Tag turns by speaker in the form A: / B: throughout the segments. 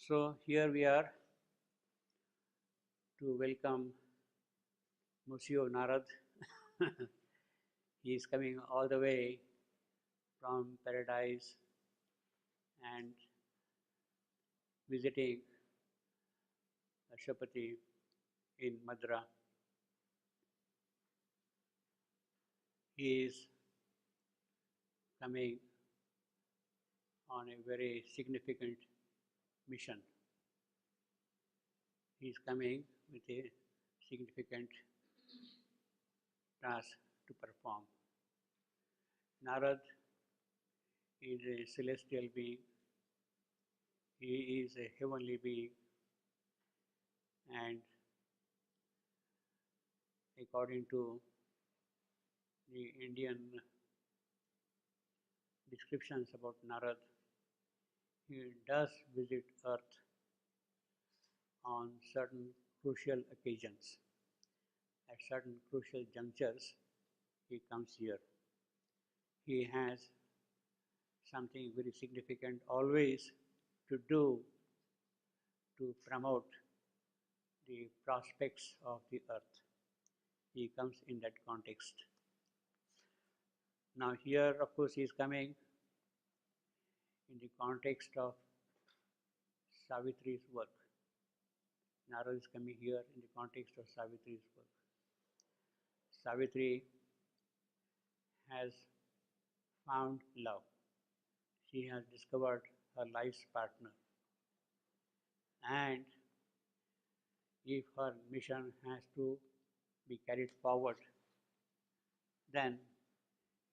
A: So here we are to welcome Monsieur Narad. He is coming all the way from paradise and visiting Ashwapati in Madra. He is coming on a very significant mission. He is coming with a significant task to perform. Narad is a celestial being. He is a heavenly being, and according to the Indian descriptions about Narad, he does visit Earth on certain crucial occasions. At certain crucial junctures, he comes here. He has something very significant always to do to promote the prospects of the earth. He comes in that context. Now here, of course, he is coming in the context of Savitri's work. Narad is coming here in the context of Savitri's work. Savitri has found love. She has discovered her life's partner. And if her mission has to be carried forward, then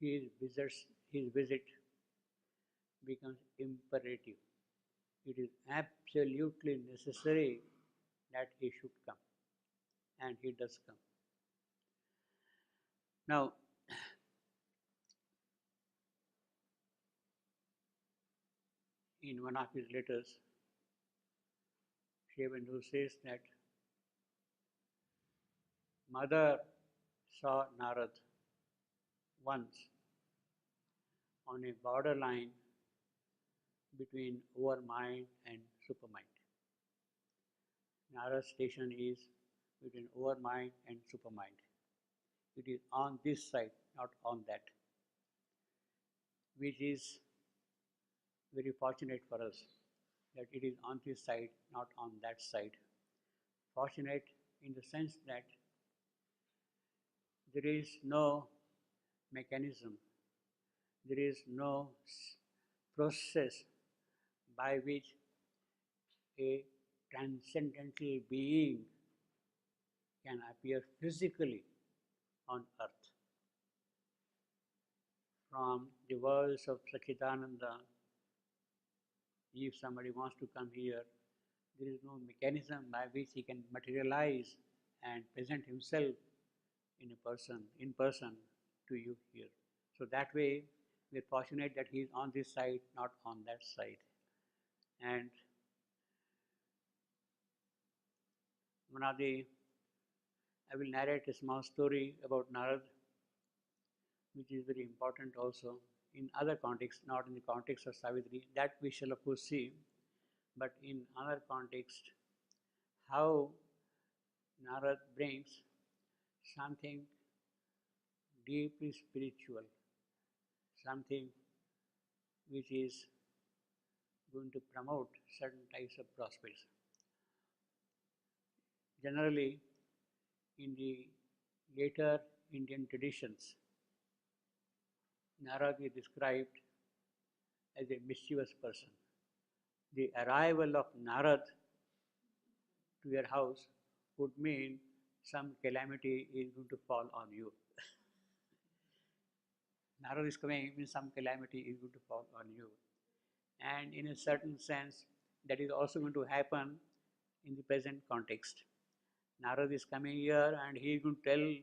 A: his visit becomes imperative. It is absolutely necessary that he should come, and he does come. Now, in one of his letters, Sri Aurobindo says that Mother saw Narad once on a borderline between overmind and supermind. Narad's station is between overmind and supermind. It is on this side, not on that, which is very fortunate for us that it is on this side, not on that side. Fortunate in the sense that there is no mechanism, there is no process by which a transcendental being can appear physically on earth. From the worlds of Satchidananda, if somebody wants to come here, there is no mechanism by which he can materialize and present himself in person to you here. So that way, we are fortunate that he is on this side, not on that side. And I will narrate a small story about Narad, which is very important also in other contexts, not in the context of Savitri. That we shall of course see, but in other context, how Narad brings something deeply spiritual, something which is going to promote certain types of prosperity. Generally, in the later Indian traditions, Narad is described as a mischievous person. The arrival of Narad to your house would mean some calamity is going to fall on you. Narad is coming, means some calamity is going to fall on you. And in a certain sense, that is also going to happen in the present context. Narad is coming here and he is going to tell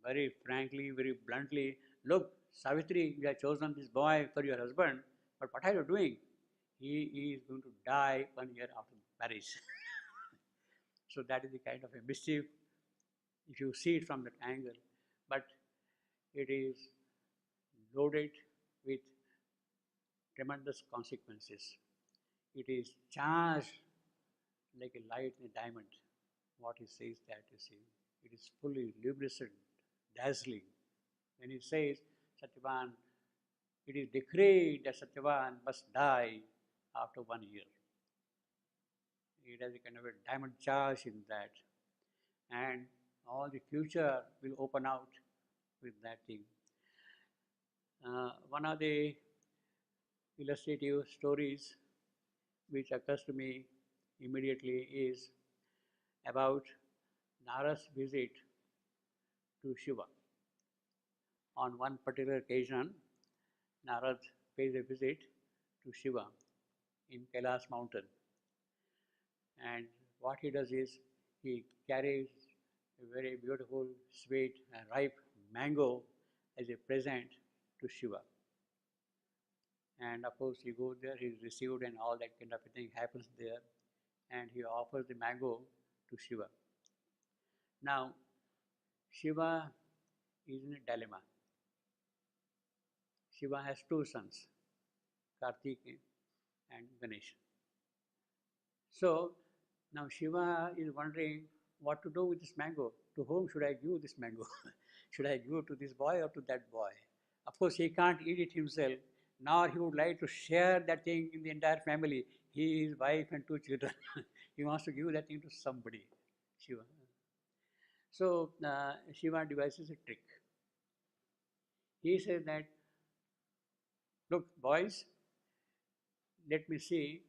A: very frankly, very bluntly, look, Savitri, you have chosen this boy for your husband, but what are you doing? He is going to die 1 year after marriage. So that is the kind of a mischief, if you see it from that angle. But it is loaded with tremendous consequences. It is charged like a light in a diamond. What he says that, you see, it is fully luminescent, dazzling. When he says, Satyavan, it is decreed that Satyavan must die after 1 year. It has a kind of a diamond charge in that. And all the future will open out with that thing. One of the illustrative stories which occurs to me immediately is about Nara's visit to Shiva. On one particular occasion, Narad pays a visit to Shiva in Kailash mountain. And what he does is he carries a very beautiful, sweet, and ripe mango as a present to Shiva. And of course, he goes there, he's received, and all that kind of a thing happens there. And he offers the mango to Shiva. Now, Shiva is in a dilemma. Shiva has two sons, Kartikeya and Ganesha. So now Shiva is wondering what to do with this mango. To whom should I give this mango? Should I give it to this boy or to that boy? Of course, he can't eat it himself, nor he would like to share that thing in the entire family. He, his wife, and two children. He wants to give that thing to somebody, Shiva. So Shiva devises a trick. He says that, look, boys, let me see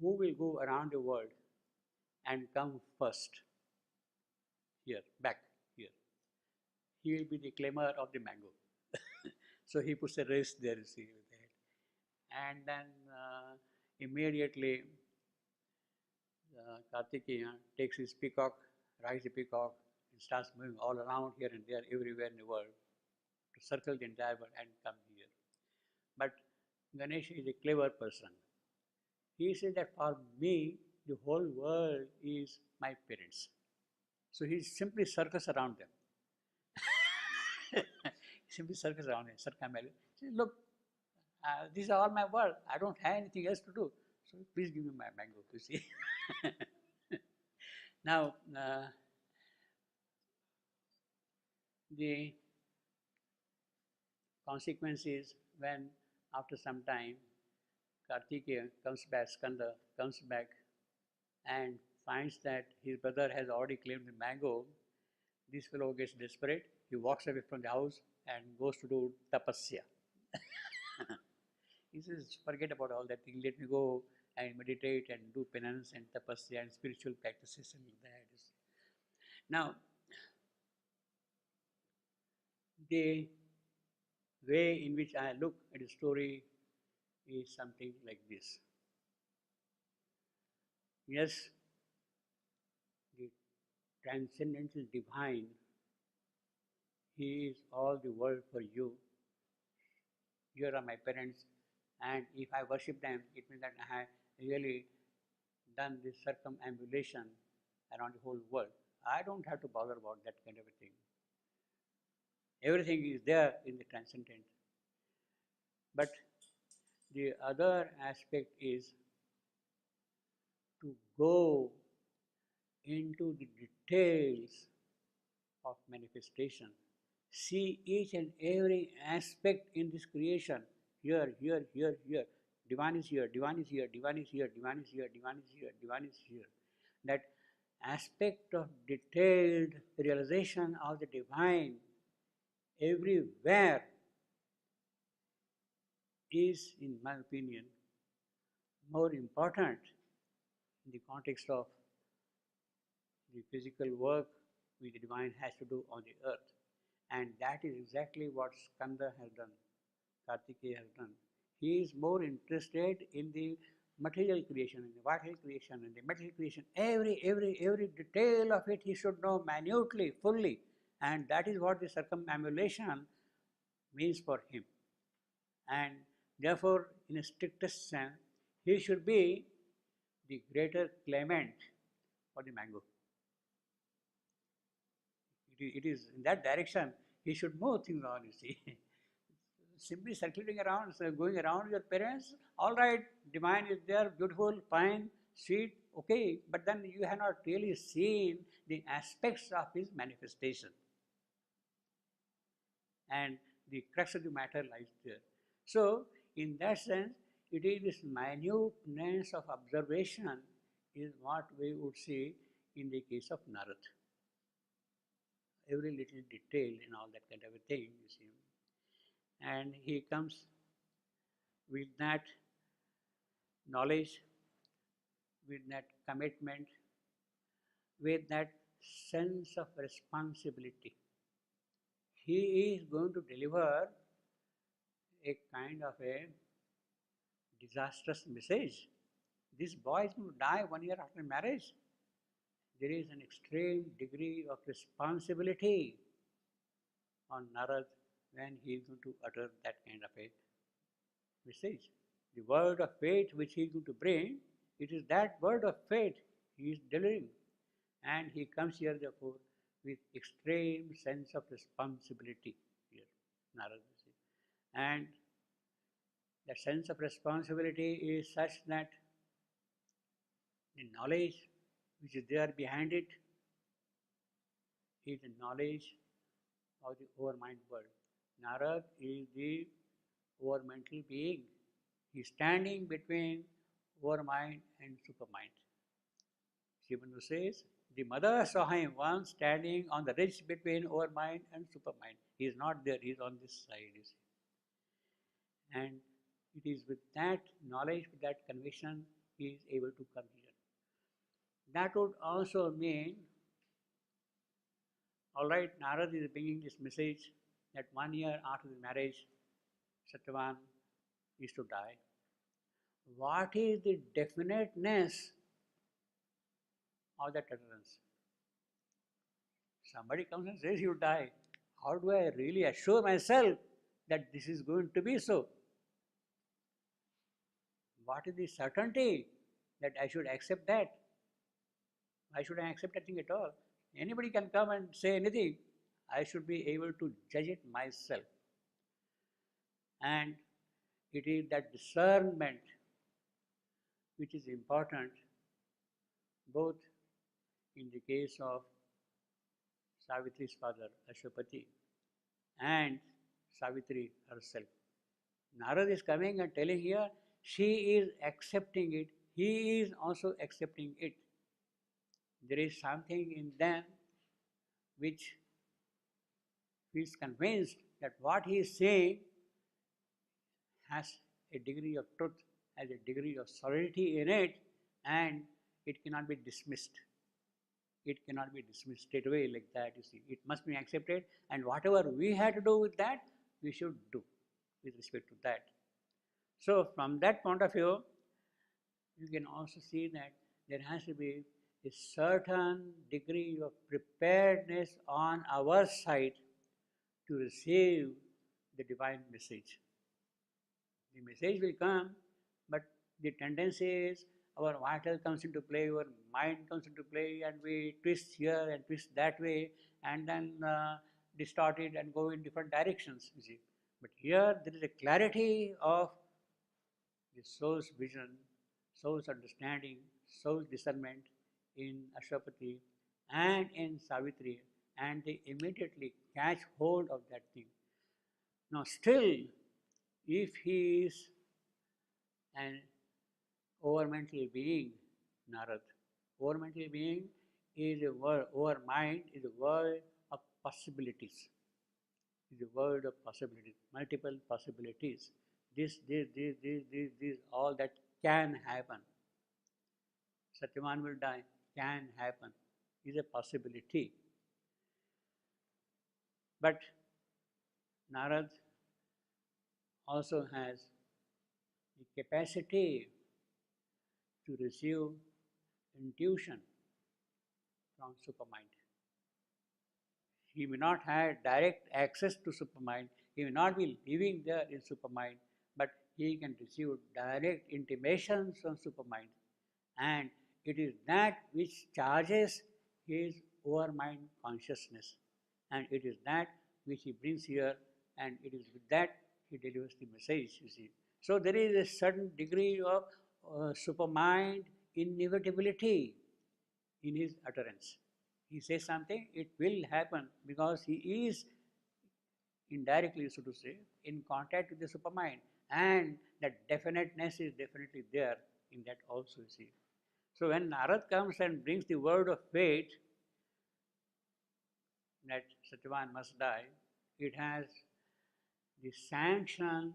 A: who will go around the world and come first. Here, back here. He will be the claimer of the mango. So he puts a race there, you see, with that. And then immediately Kartikeya takes his peacock, rides the peacock, and starts moving all around here and there, everywhere in the world, to circle the entire world and come here. But Ganesha is a clever person. He said that for me, the whole world is my parents. So he simply circles around them. Simply circles around him, circumambulate. He says, look, these are all my world. I don't have anything else to do. So please give me my mango, you see. Now, the consequence is when after some time Kartikeya comes back, Skanda comes back and finds that his brother has already claimed the mango, this fellow gets desperate. He walks away from the house and goes to do tapasya. He says, forget about all that thing, let me go and meditate and do penance and tapasya and spiritual practices and that. Now, the way in which I look at the story is something like this. Yes, the transcendental divine, he is all the world for you. Here are my parents, and if I worship them, it means that I have really done this circumambulation around the whole world. I don't have to bother about that kind of a thing. Everything is there in the transcendent. But the other aspect is to go into the details of manifestation. See each and every aspect in this creation. Here, here, here, here. Divine is here, divine is here, divine is here, divine is here, divine is here, divine is here. That aspect of detailed realization of the divine everywhere is, in my opinion, more important in the context of the physical work which the divine has to do on the earth. And that is exactly what Skanda has done, Kartikeya has done. He is more interested in the material creation, in the vital creation, in the material creation. Every detail of it he should know minutely, fully. And that is what the circumambulation means for him. And therefore, in a strictest sense, he should be the greater claimant for the mango. It is in that direction he should move things on, you see. simply circulating around, so going around your parents. All right, divine is there, beautiful, fine, sweet, okay, but then you have not really seen the aspects of his manifestation. And the crux of the matter lies there. So, in that sense, it is this minuteness of observation is what we would see in the case of Narad. Every little detail and all that kind of a thing, you see. And he comes with that knowledge, with that commitment, with that sense of responsibility. He is going to deliver a kind of a disastrous message. This boy is going to die 1 year after marriage. There is an extreme degree of responsibility on Narad when he is going to utter that kind of a message. The word of faith which he is going to bring, it is that word of faith he is delivering. And he comes here therefore with extreme sense of responsibility here, Narad. And the sense of responsibility is such that the knowledge which is there behind it is the knowledge of the overmind world. Narad is the overmental being. He is standing between overmind and supermind. Sri Aurobindo says, the mother saw him once standing on the ridge between overmind and supermind. He is not there, he is on this side, you see. And it is with that knowledge, with that conviction, he is able to come here. That would also mean, all right, Narad is bringing this message that 1 year after the marriage, Satyavan is to die. What is the definiteness of that utterance? Somebody comes and says, you die. How do I really assure myself that this is going to be so? What is the certainty that I should accept that? Why should I accept anything at all? Anybody can come and say anything. I should be able to judge it myself. And it is that discernment which is important both in the case of Savitri's father, Ashwapati, and Savitri herself. Narad is coming and telling here, she is accepting it, he is also accepting it. There is something in them which feels convinced that what he is saying has a degree of truth, has a degree of solidity in it, and it cannot be dismissed. It cannot be dismissed straight away like that, you see. It must be accepted, and whatever we have to do with that, we should do with respect to that. So, from that point of view, you can also see that there has to be a certain degree of preparedness on our side to receive the divine message. The message will come, but the tendency is our vital comes into play, our mind comes into play, and we twist here and twist that way, and then distort it and go in different directions, you see. But here there is a clarity of the soul's vision, soul's understanding, soul's discernment in Ashwapati and in Savitri, and they immediately catch hold of that thing. Now still, if he is an overmental being, Narad, overmental being is a world, over mind is a world of possibilities. Is a world of possibilities, multiple possibilities. This, all that can happen. Satyavan will die, can happen, is a possibility. But Narad also has the capacity to receive intuition from supermind. He may not have direct access to supermind, he may not be living there in supermind, but he can receive direct intimations from supermind. And it is that which charges his overmind consciousness. And it is that which he brings here, and it is with that he delivers the message, you see. So there is a certain degree of supermind inevitability in his utterance. He says something, it will happen because he is indirectly, so to say, in contact with the supermind. And that definiteness is definitely there in that also, you see. So when Narad comes and brings the word of fate that Satyavan must die, it has the sanction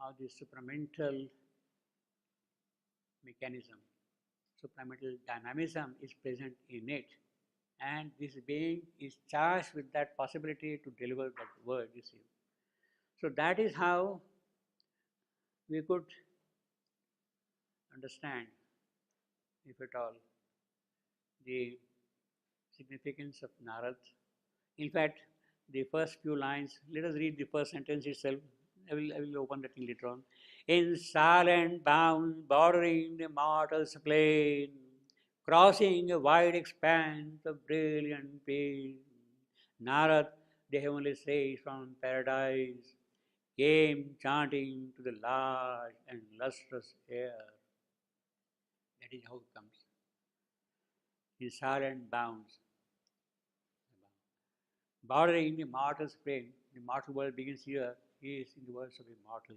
A: of the supramental mechanism. Supramental dynamism is present in it, and this being is charged with that possibility to deliver that word, you see. So that is how we could understand, if at all, the significance of Narad. In fact, the first few lines, let us read the first sentence itself. I will open that thing later on. In silent bounds, bordering the mortal's plain, crossing a wide expanse of brilliant peace, Narad, the heavenly sage from paradise, came chanting to the large and lustrous air. That is how it comes. In silent bounds, bordering the mortal's plane. The mortal world begins here. He is in the world of immortal.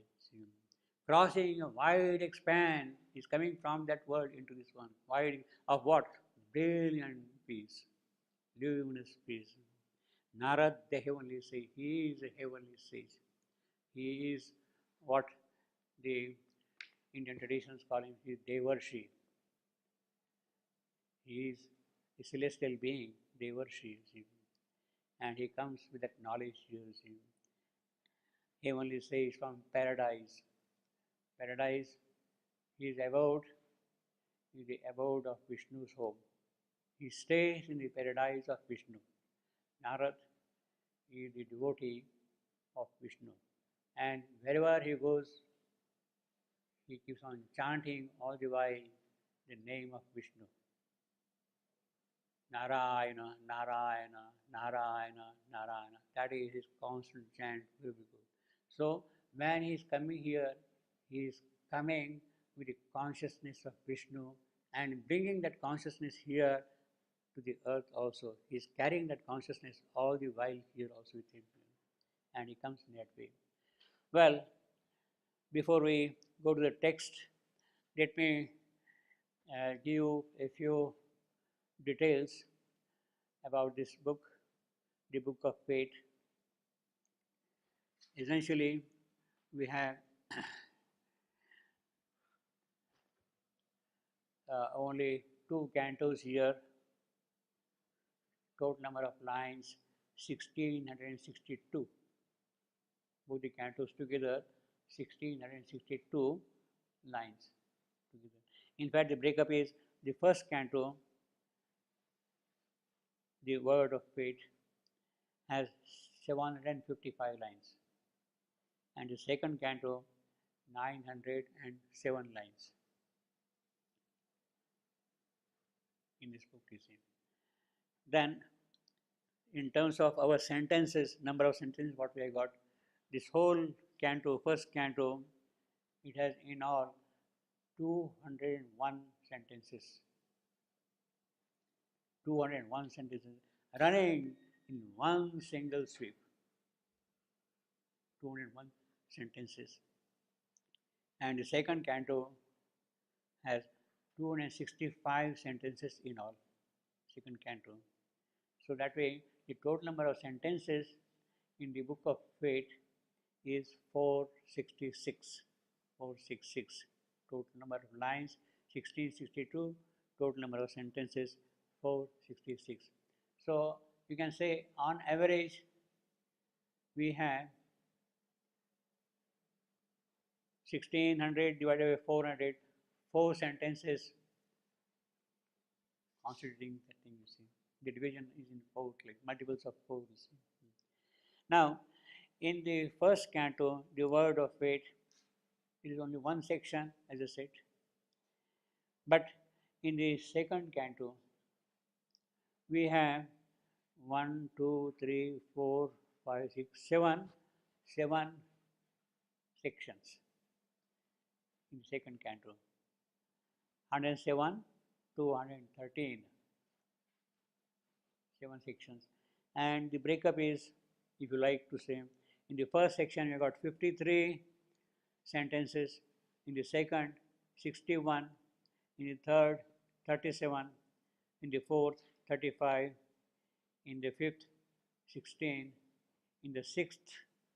A: Crossing a wide expanse, is coming from that world into this one. Wide of what? Brilliant peace, luminous peace. Narad, the heavenly sage, he is a heavenly sage. He is what the Indian traditions call him, he is Devarshi. He is a celestial being, Devarshi. And he comes with that knowledge, you see. Heavenly sage from paradise. Paradise, he is the abode of Vishnu's home. He stays in the paradise of Vishnu. Narad is the devotee of Vishnu. And wherever he goes, he keeps on chanting all the while the name of Vishnu. Narayana, Narayana, Narayana, Narayana. That is his constant chant. So when he is coming here, he is coming with the consciousness of Vishnu and bringing that consciousness here to the earth also. He is carrying that consciousness all the while here also with him. And he comes in that way. Well, before we go to the text, let me give you a few details about this book, the Book of Fate. Essentially, we have only 2 cantos here, total number of lines 1662. Both the cantos together, 1662 lines together. In fact, the breakup is the first canto, the Word of Fate, has 755 lines, and the second canto, 907 lines in this book, you see. Then, in terms of our sentences, number of sentences, what we have got, this whole canto, first canto, it has in all 201 sentences. 201 sentences running in one single sweep. 201 sentences. And the second canto has 265 sentences in all, second canto. So that way, the total number of sentences in the Book of Fate is 466. 466. Total number of lines, 1662. Total number of sentences, 466. So you can say on average, we have 1600 divided by 400, 4 sentences constituting that thing, you see. The division is in 4, like multiples of 4, you see. Now, in the first canto, the Word of Fate, it is only one section, as I said. But in the second canto, we have 1, 2, 3, 4, 5, 6, 7 sections in the second canto. 107 to 113, 7 sections. And the breakup is, if you like to say, in the first section you got 53 sentences, in the second 61, in the third 37, in the fourth 35, in the fifth 16, in the sixth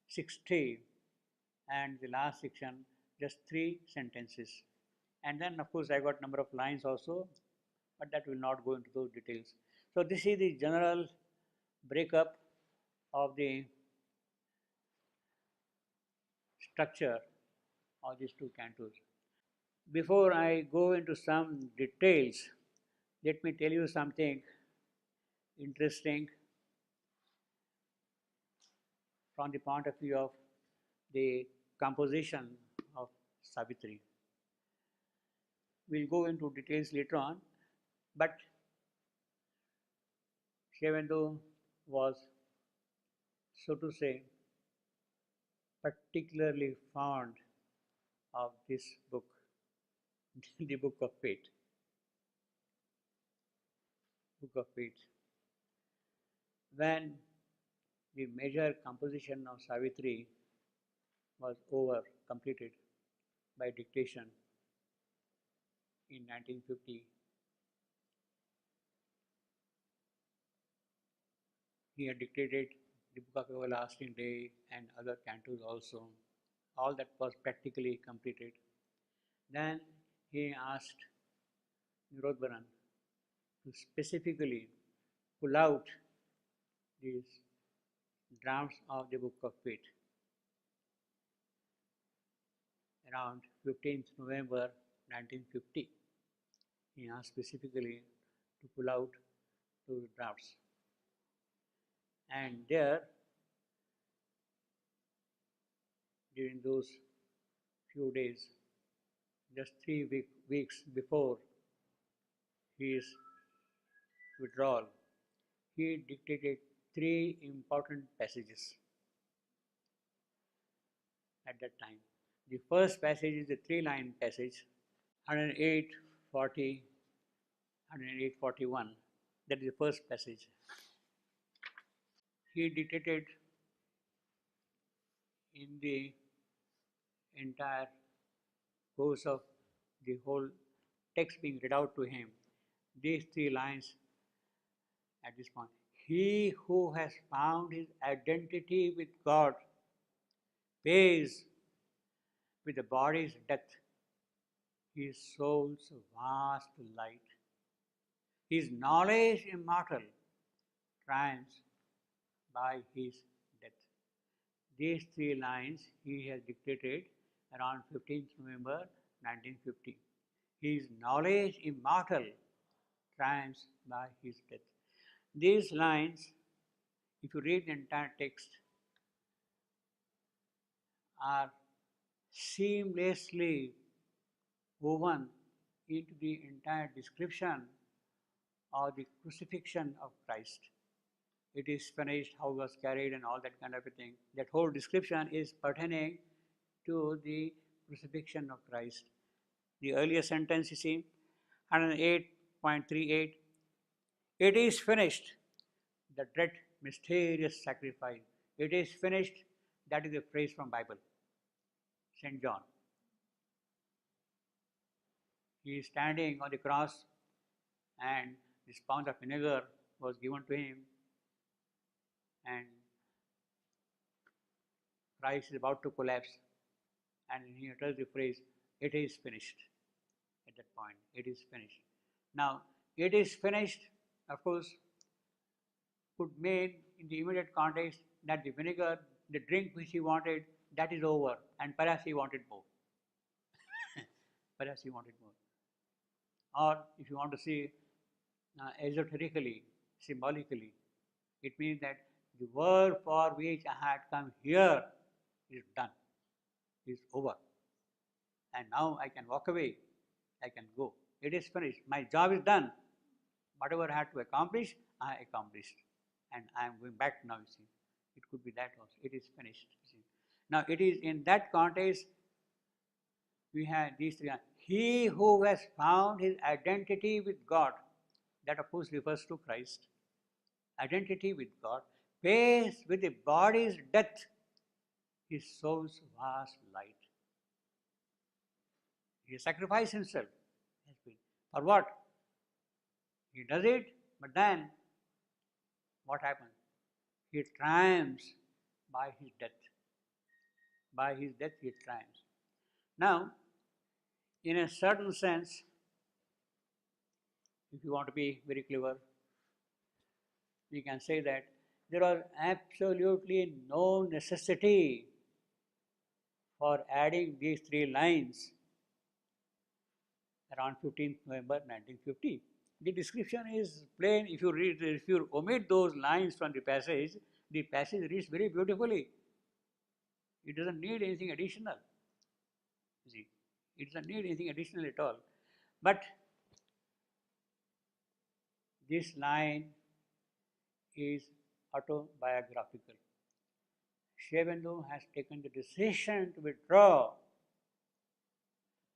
A: 60, and the last section just 3 sentences. And then of course I got number of lines also, but that will not go into those details. So this is the general breakup of the structure of these 2 cantos. Before I go into some details, let me tell you something interesting from the point of view of the composition of Savitri. We'll go into details later on, but Shendu was, so to say, particularly fond of this book, the Book of Fate. Book of Fate. When the major composition of Savitri was over, completed by dictation in 1950, he had dictated the Book of Everlasting Day and other cantos also. All that was practically completed. Then he asked Nirodharan to specifically pull out these drafts of the Book of Fate around 15th November 1950. He asked specifically to pull out those drafts. And there, during those few days, just 3 weeks before his withdrawal, he dictated 3 important passages at that time. The first passage is the 3-line passage, 108, 40, 108, 41. That is the first passage. He dictated in the entire course of the whole text being read out to him these 3 lines at this point. He who has found his identity with God pays with the body's death his soul's vast light. His knowledge immortal triumphs by his death. These 3 lines he has dictated around 15th November 1950. His knowledge immortal triumphs by his death. These lines, if you read the entire text, are seamlessly woven into the entire description of the crucifixion of Christ. It is finished, how he was carried, and all that kind of a thing. That whole description is pertaining to the crucifixion of Christ. The earlier sentence, you see, 108.38, it is finished, the dread mysterious sacrifice. It is finished, that is a phrase from Bible, St. John. He is standing on the cross and this pound of vinegar was given to him and Christ is about to collapse and he utters the phrase, it is finished. At that point, it is finished. Now, it is finished, of course, could mean in the immediate context that the vinegar, the drink which he wanted, that is over, and perhaps he wanted more. Perhaps he wanted more. Or if you want to see esoterically, symbolically, it means that the work for which I had come here is done, is over. And now I can walk away, I can go. It is finished. My job is done. Whatever I had to accomplish, I accomplished. And I am going back now, you see. It could be that also. It is finished, you see. Now it is in that context we have these three. He who has found his identity with God, that of course refers to Christ, identity with God, pays with the body's death his soul's vast light. He sacrificed himself. For what? He does it, but then what happens? He triumphs by his death. By his death he triumphs. Now, in a certain sense, if you want to be very clever, we can say that there was absolutely no necessity for adding these three lines around 15th November 1950. The description is plain. If you omit those lines from the passage reads very beautifully. It doesn't need anything additional. You see, it doesn't need anything additional at all. But this line is autobiographical. Sri Aurobindo has taken the decision to withdraw.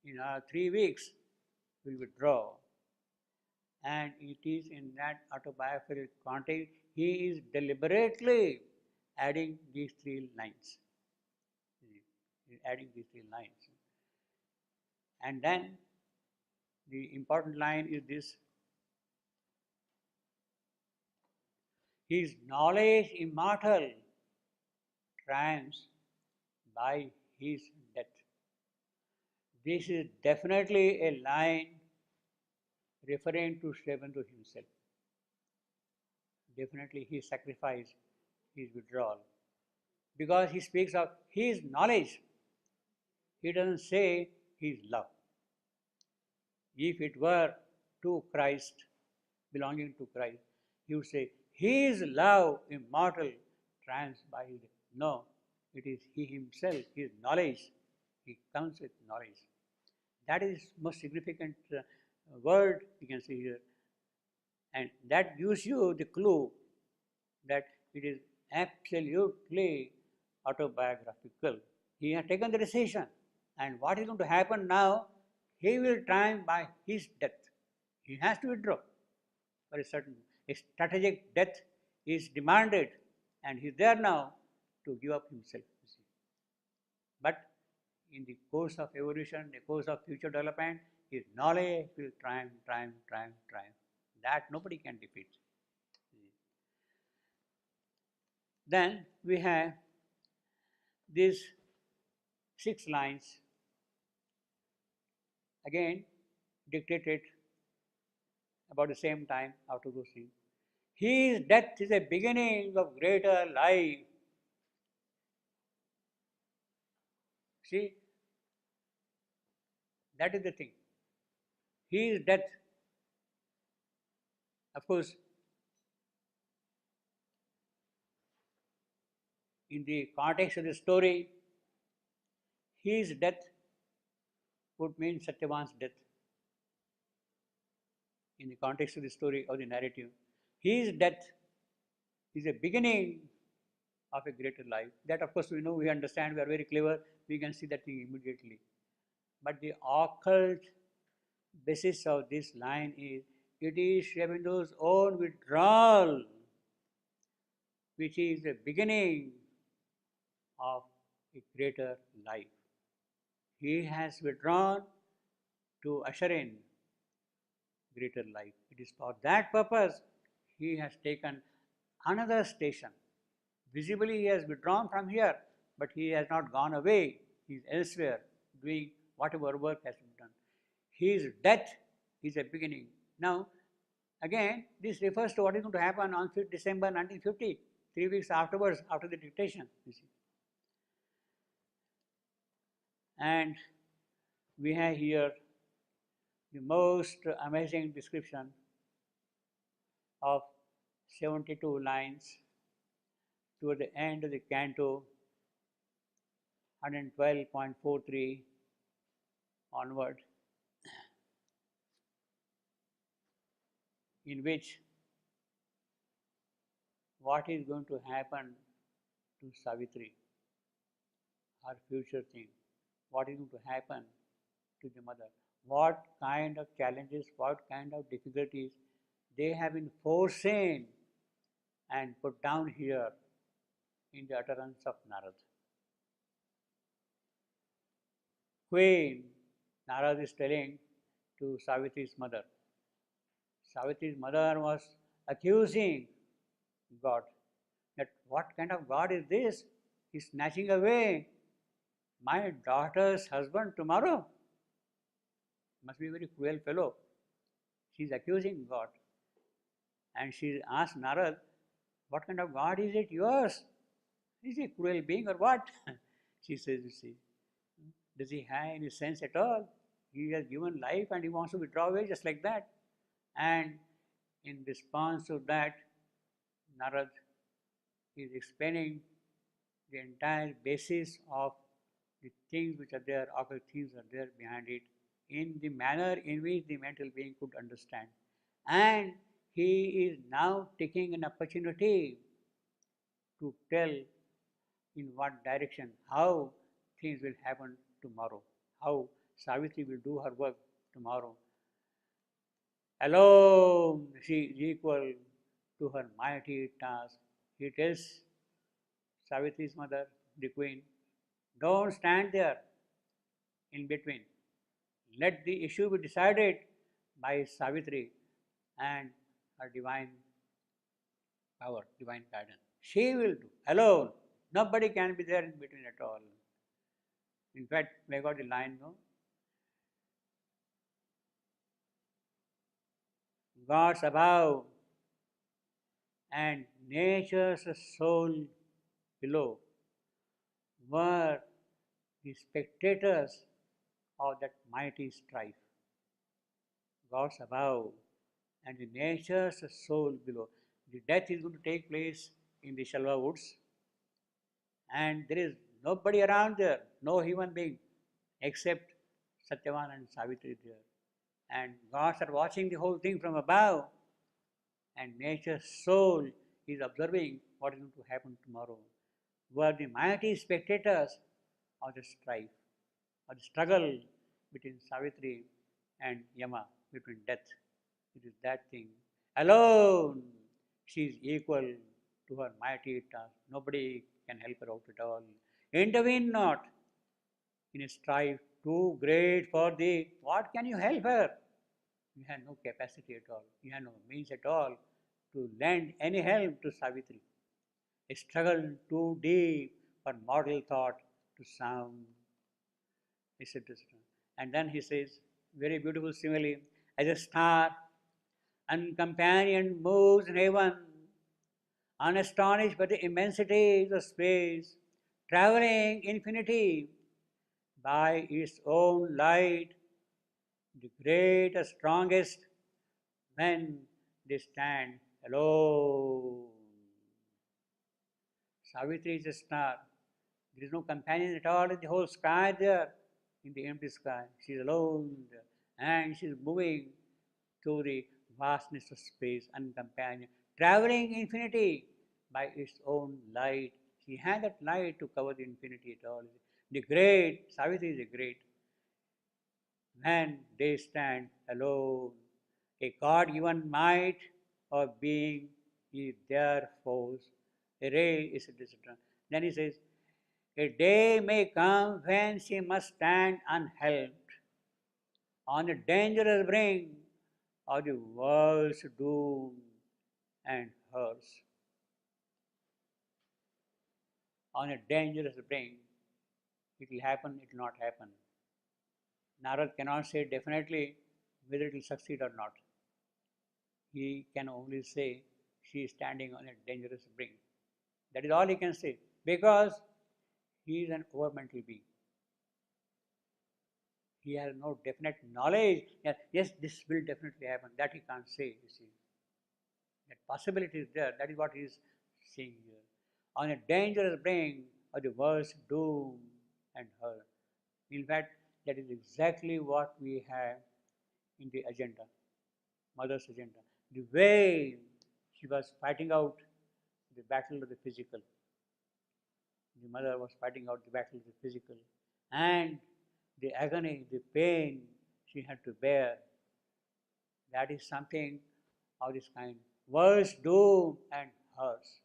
A: In 3 weeks, will withdraw. And it is in that autobiographical context, he is deliberately adding these three lines. He is adding these three lines. And then the important line is this: his knowledge immortal triumphs by his death. This is definitely a line referring to Sri Aurobindo himself. Definitely he sacrificed his withdrawal, because he speaks of his knowledge. He doesn't say his love. If it were to Christ, belonging to Christ, he would say his love immortal triumphs by his death. No, it is he himself, his knowledge. He comes with knowledge. That is most significant word you can see here. And that gives you the clue that it is absolutely autobiographical. He has taken the decision. And what is going to happen now? He will triumph by his death. He has to withdraw for a certain. A strategic death is demanded, and he is there now to give up himself. But in the course of evolution, the course of future development, his knowledge will triumph. That nobody can defeat. Then we have these 6 lines, again dictated about the same time after those things. His death is a beginning of greater life. See, that is the thing. His death, of course, in the context of the story, his death would mean Satyavan's death. In the context of the story or the narrative, his death is a beginning of a greater life. That, of course, we know, we understand, we are very clever, we can see that thing immediately. But the occult basis of this line is, it is Sri Aurobindo's own withdrawal which is the beginning of a greater life. He has withdrawn to usher in greater life. It is for that purpose he has taken another station. Visibly he has withdrawn from here, but he has not gone away. He is elsewhere doing whatever work has been done. His death is a beginning. Now, again, this refers to what is going to happen on 5th December 1950, 3 weeks afterwards, after the dictation, you see. And we have here the most amazing description of 72 lines toward the end of the canto 112.43 onward, in which what is going to happen to Savitri. her future thing, what is going to happen to the mother, what kind of challenges, what kind of difficulties they have been foreseen and put down here in the utterance of Narad. Queen, Narad is telling to Savitri's mother. Savitri's mother was accusing God that what kind of God is this? He's snatching away my daughter's husband tomorrow. Must be a very cruel fellow. She's accusing God. And she asked Narad, what kind of God is it yours? Is he a cruel being or what? She says, you see, does he have any sense at all? He has given life and he wants to withdraw away just like that. And in response to that, Narad is explaining the entire basis of the things which are there, occult things are there behind it, in the manner in which the mental being could understand. And he is now taking an opportunity to tell in what direction, how things will happen tomorrow, how Savitri will do her work tomorrow. Alone she is equal to her mighty task. He tells Savitri's mother, the queen, don't stand there in between. Let the issue be decided by Savitri and her divine power, divine guidance. She will do alone. Nobody can be there in between at all. In fact, we got the line, no? Gods above and nature's soul below were the spectators of that mighty strife. Gods above and the nature's soul below. The death is going to take place in the Shalva woods, and there is nobody around there, no human being, except Satyavan and Savitri there. And gods are watching the whole thing from above, and nature's soul is observing what is going to happen tomorrow. Were the mighty spectators of the strife, of the struggle between Savitri and Yama, between death. It is that thing. Alone, she is equal to her mighty task. Nobody can help her out at all. Intervene not in a strife too great for thee. What can you help her? You have no capacity at all. You have no means at all to lend any help to Savitri. A struggle too deep for mortal thought to sound, etc. And then he says, very beautiful simile, as a star, uncompanioned moves in heaven, unastonished by the immensities of space, traveling infinity by its own light, the greatest, strongest men, they stand alone. Savitri is a star. There is no companion at all in the whole sky there, in the empty sky. She is alone there. And she is moving through the vastness of space, uncompanioned, traveling infinity by its own light. She had that light to cover the infinity at all. The great, Savitri is a great. When they stand alone, a God-given might of being is their force. A ray is a discipline. Then he says, a day may come when she must stand unhelped on the dangerous brink of the world's doom and hers. On a dangerous brink, it will happen, it will not happen. Narad cannot say definitely whether it will succeed or not. He can only say she is standing on a dangerous brink. That is all he can say, because he is an overmental being. He has no definite knowledge. Yes, this will definitely happen. That he can't say, you see. That possibility is there. That is what he is saying here. On a dangerous brink of the world's doom and hurt. In fact, that is exactly what we have in the agenda, Mother's agenda. The way she was fighting out the battle of the physical, The mother was fighting out the battle, the physical, and the agony, the pain she had to bear. That is something of this kind. World's doom and hers.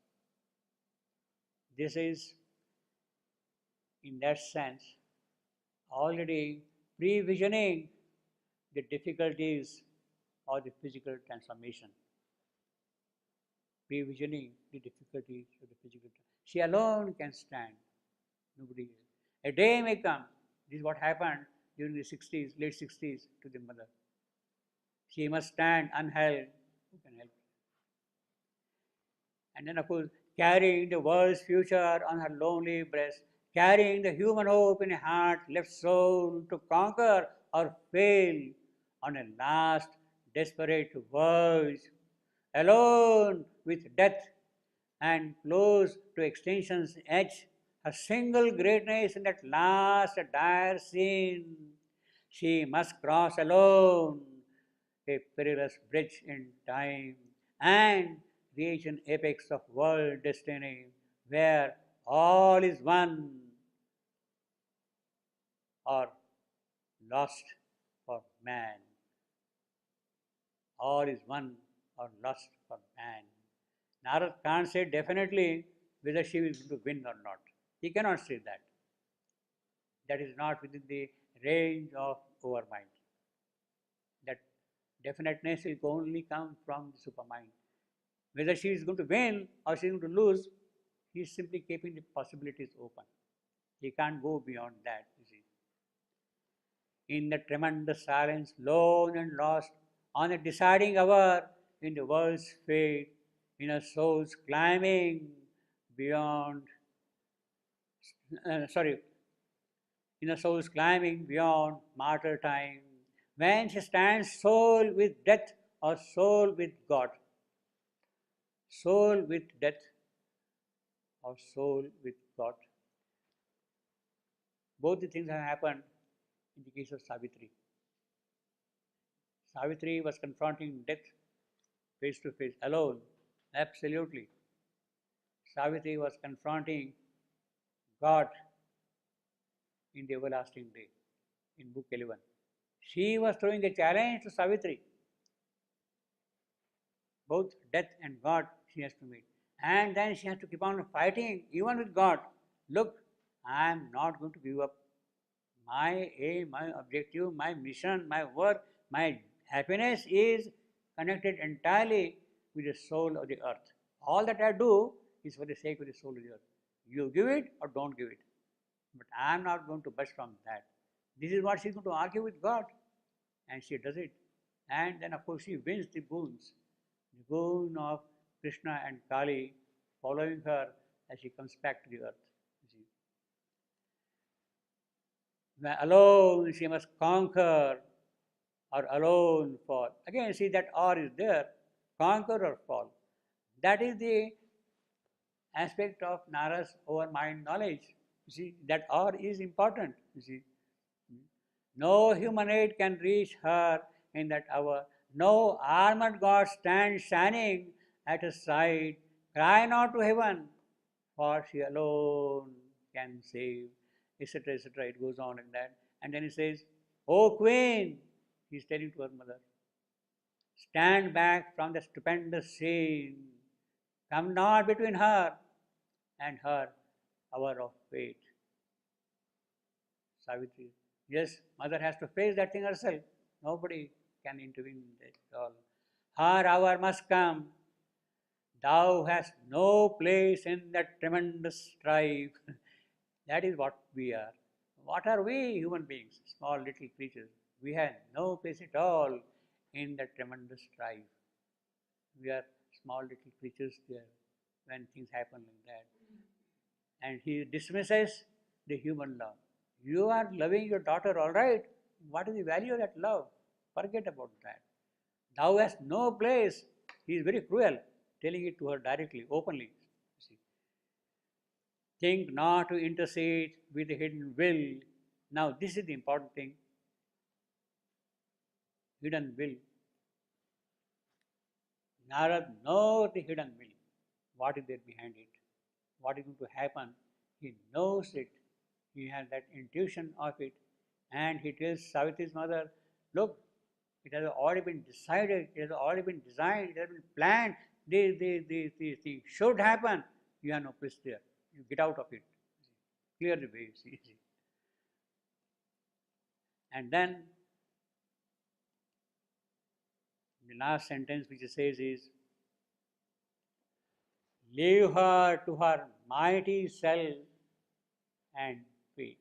A: This is, in that sense, already previsioning the difficulties of the physical transformation. Previsioning the difficulties of the physical transformation. She alone can stand. Nobody else. A day may come. This is what happened during the 60s, late 60s to the mother. She must stand unheld. Who can help? And then, of course, carrying the world's future on her lonely breast, carrying the human hope in a heart left soul to conquer or fail on a last desperate verge, alone with death and close to extinction's edge, her single greatness in that last dire scene, she must cross alone a perilous bridge in time and reach an apex of world destiny where all is won or lost for man. All is won or lost for man. Narad can't say definitely whether she is going to win or not. He cannot say that. That is not within the range of our mind. That definiteness will only come from the supermind. Whether she is going to win or she is going to lose, he is simply keeping the possibilities open. He can't go beyond that, you see. In the tremendous silence, lone and lost, on a deciding hour in the world's fate, in a soul's climbing beyond, sorry, in a soul's climbing beyond martyr time, when she stands soul with death or soul with God, soul with death or soul with God. Both the things have happened in the case of Savitri. Savitri was confronting death face to face, alone, absolutely. Savitri was confronting God in the everlasting day, in book 11. She was throwing a challenge to Savitri. Both death and God she has to meet. And then she has to keep on fighting, even with God. Look, I am not going to give up my aim, my objective, my mission, my work, my happiness is connected entirely with the soul of the earth. All that I do is for the sake of the soul of the earth. You give it or don't give it. But I am not going to budge from that. This is what she is going to argue with God. And she does it. And then, of course, she wins the boons. The boon of Krishna and Kali following her as she comes back to the earth. Alone she must conquer or alone fall. Again, see that or is there, conquer or fall. That is the aspect of Nara's over mind knowledge. You see, that or is important. You see, no human aid can reach her in that hour. No armored God stands shining at her side. Cry not to heaven, for she alone can save, etc., etc. It goes on like that. And then he says, O Queen, he is telling to her mother, stand back from the stupendous scene. Come not between her and her hour of fate. Savitri. Yes, mother has to face that thing herself. Nobody can intervene in that at all. Her hour must come. Thou hast no place in that tremendous strife. That is what we are. What are we, human beings? Small little creatures. We have no place at all in that tremendous strife. We are small little creatures there when things happen like that. And he dismisses the human love. You are loving your daughter, all right. What is the value of that love? Forget about that. Thou hast no place. He is very cruel, telling it to her directly, openly. See. Think not to intercede with the hidden will. Now, this is the important thing. Hidden will. Narad knows the hidden will. What is there behind it? What is going to happen He knows it. He has that intuition of it. And he tells Savitri's mother, look, it has already been decided, it has already been designed, it has been planned. These things should happen. You have no place there. You get out of it. Clear the way, see. And then the last sentence which it says is, leave her to her mighty self and fate.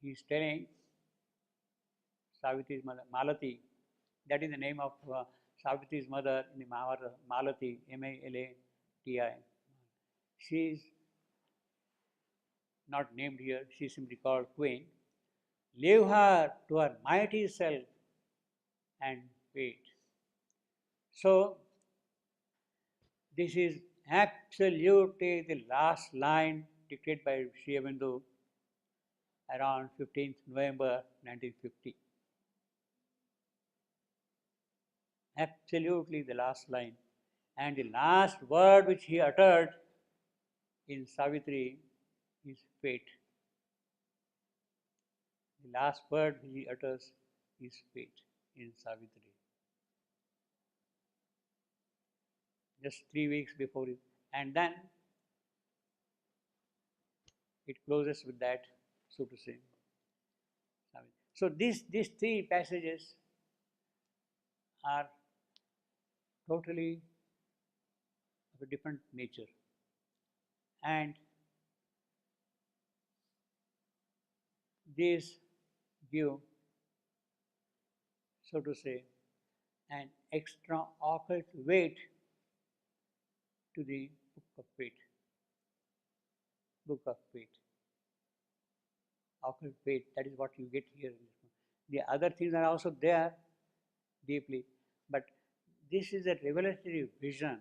A: He is telling Savitri's mother, Malati, that is the name of Savitri's mother in the Mahabharata, Malati, Malati. She is not named here, she is simply called Queen. Leave her to her mighty self and fate. So, this is absolutely the last line dictated by Sri Aurobindo around 15th November 1950. Absolutely the last line. And the last word which he uttered in Savitri is fate. The last word he utters is fate in Savitri. Just 3 weeks before it. And then it closes with that, so to say. So these three passages are totally of a different nature. And these give, so to say, an extra occult weight to the Book of Fate. Book of Fate. Occult fate, that is what you get here. The other things are also there deeply, but this is a revelatory vision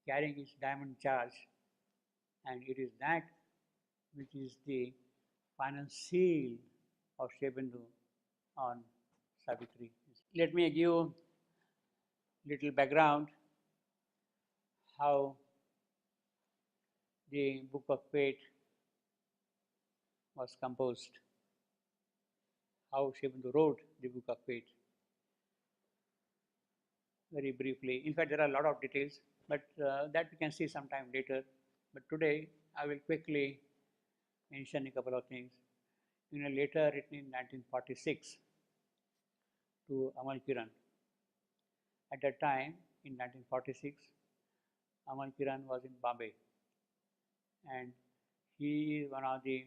A: carrying its diamond charge, and it is that which is the final seal of Sri Aurobindo on Savitri. Let me give little background how the Book of Fate was composed, how Sri Aurobindo wrote the Book of Fate. Very briefly, in fact, there are a lot of details, but that we can see sometime later. But today, I will quickly mention a couple of things. In a letter written in 1946 to Amal Kiran. At that time, in 1946, Amal Kiran was in Bombay, and he is one of the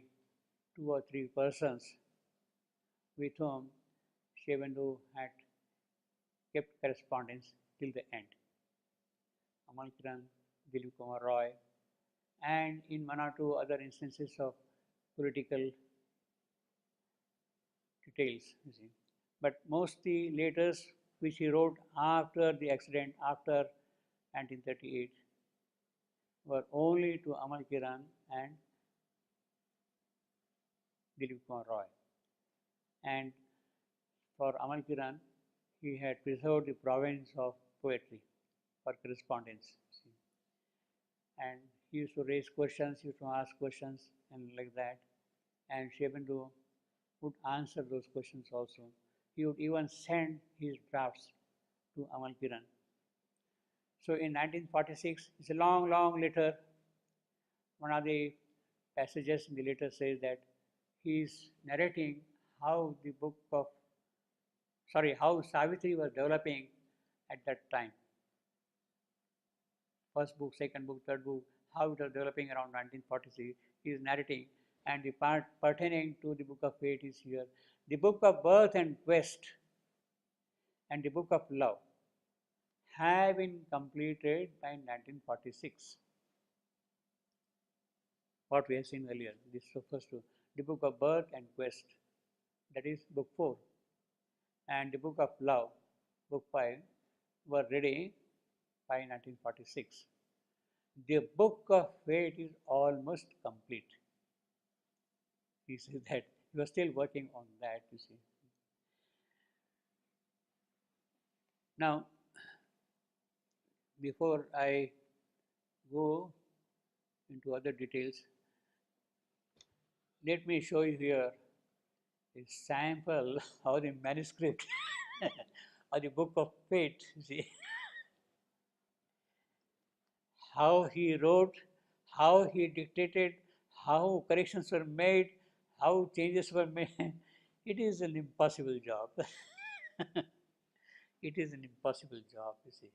A: 2 or 3 persons with whom Sri Aurobindo had kept correspondence till the end. Amal Kiran, Dilip Kumar Roy, and in 1 or 2 other instances of political details, you see. But mostly letters which he wrote after the accident, after 1938, were only to Amal Kiran and Dilip Kumar Roy. And for Amal Kiran, he had preserved the province of poetry for correspondence. See. And he used to raise questions, he used to ask questions, and like that. And Sri Aurobindo would answer those questions also. He would even send his drafts to Amal Kiran. So in 1946, it's a long, long letter. One of the passages in the letter says that he is narrating how how Savitri was developing at that time. First book, second book, third book, how it was developing around 1946. He is narrating, and the part pertaining to the Book of Fate is here. The Book of Birth and Quest and the Book of Love have been completed by 1946. What we have seen earlier, this refers to the Book of Birth and Quest, that is Book 4, and the Book of Love, Book 5, were ready by 1946. The Book of Fate is almost complete. He says that he was still working on that, you see. Now, before I go into other details. Let me show you here a sample of the manuscript of the Book of Fate. See how he wrote, how he dictated, how corrections were made, how changes were made. It is an impossible job. It is an impossible job, you see.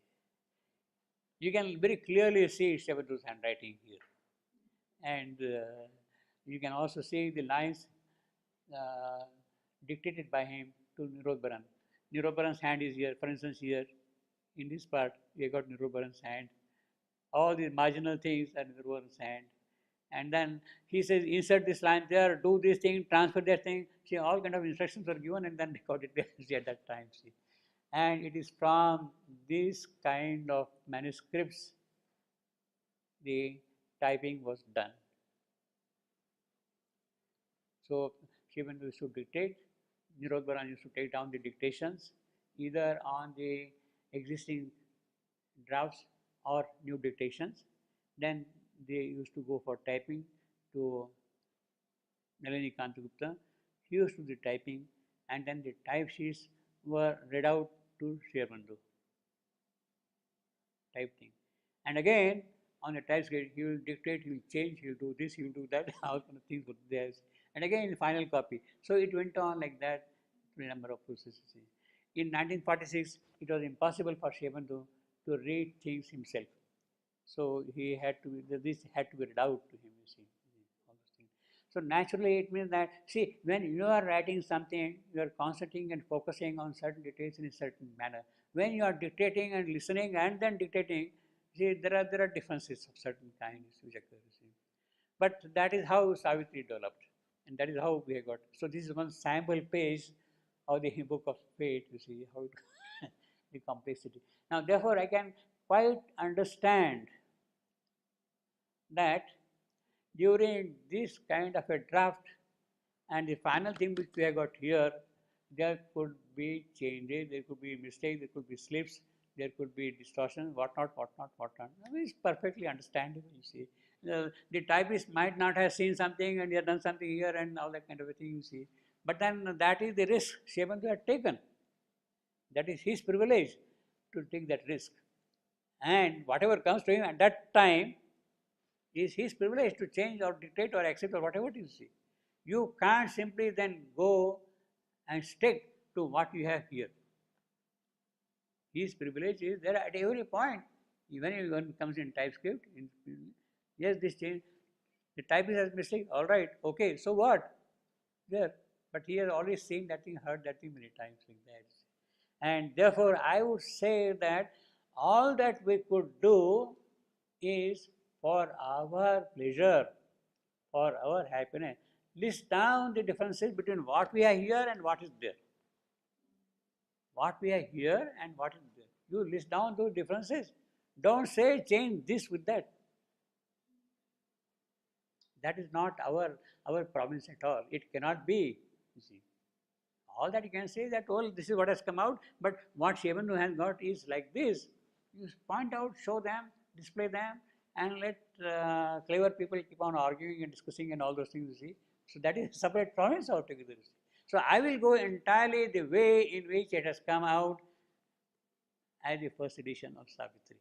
A: You can very clearly see Sri Aurobindo handwriting here. And you can also see the lines uh, dictated by him to Nirodbaran. Nirodbaran's hand is here, for instance, here in this part, we got Nirodbaran's hand. All these marginal things are Nirodbaran's hand. And then he says, insert this line there, do this thing, transfer that thing. See, all kind of instructions were given and then recorded at that time. See. And it is from this kind of manuscripts the typing was done. So Sri Aurobindo used to dictate, Nirodbaran used to take down the dictations either on the existing drafts or new dictations. Then they used to go for typing to Nalini Kantagupta. He used to do the typing, and then the type sheets were read out to Sri Aurobindo. Type thing. And again, on the type scale, he will dictate, he will change, he will do this, he will do that, all kind of things would be there. And again, the final copy. So it went on like that, a number of processes. In 1946, it was impossible for Sri Aurobindo to read things himself. So he had to, this had to be read out to him, you see. All those things. So naturally, it means that, see, when you are writing something, you are concentrating and focusing on certain details in a certain manner. When you are dictating and listening and then dictating, see, there are differences of certain kinds which occur. But that is how Savitri developed, and that is how we have got. So this is one sample page of the Book of Fate. You see how it the complexity. Now, therefore, I can quite understand that during this kind of a draft and the final thing which we have got here, there could be changes, there could be mistakes, there could be slips, there could be distortions, whatnot. I mean, it's perfectly understandable, you see. The typist might not have seen something and he has done something here and all that kind of a thing, you see. But then that is the risk Sri Aurobindo had taken. That is his privilege to take that risk. And whatever comes to him at that time is his privilege to change or dictate or accept or whatever it is. You can't simply then go and stick to what you have here. His privilege is there at every point. Even if one comes in TypeScript, yes, this change, the typist has mistake, all right, okay, so what? There. But he has already seen that thing, heard that thing many times like that. And therefore, I would say that all that we could do is for our pleasure, for our happiness. List down the differences between what we are here and what is there. What we are here and what is there. You list down those differences. Don't say change this with that. That is not our province at all. It cannot be, you see. All that you can say is that, well, this is what has come out, but what Sri Aurobindo has got is like this. You point out, show them, display them, and let clever people keep on arguing and discussing and all those things, you see. So that is a separate province altogether. So I will go entirely the way in which it has come out as the first edition of Savitri.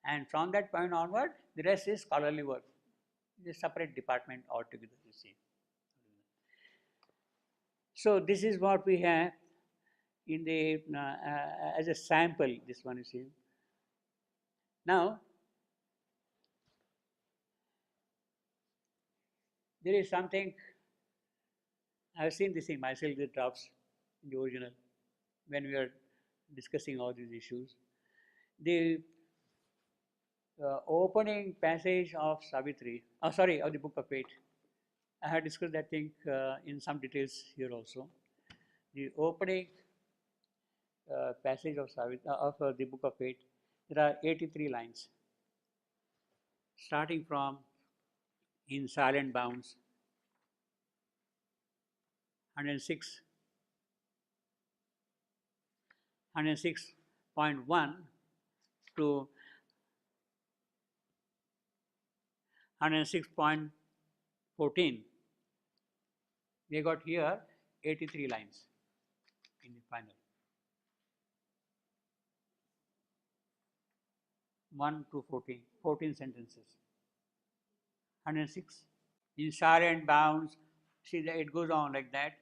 A: And from that point onward, the rest is scholarly work. It is a separate department altogether, you see. So this is what we have in the as a sample. This one you see. Now there is something I have seen this thing myself. The drafts in the original when we are discussing all these issues. The opening passage of Savitri, of the Book of Fate. I had discussed that thing in some details here also. The opening passage of the Book of Fate, there are 83 lines, starting from in silent bounds, 106, 106.1 to 106.14. We got here 83 lines in the final. 1 to 14, 14 sentences. 106 in silent bounds. See that it goes on like that.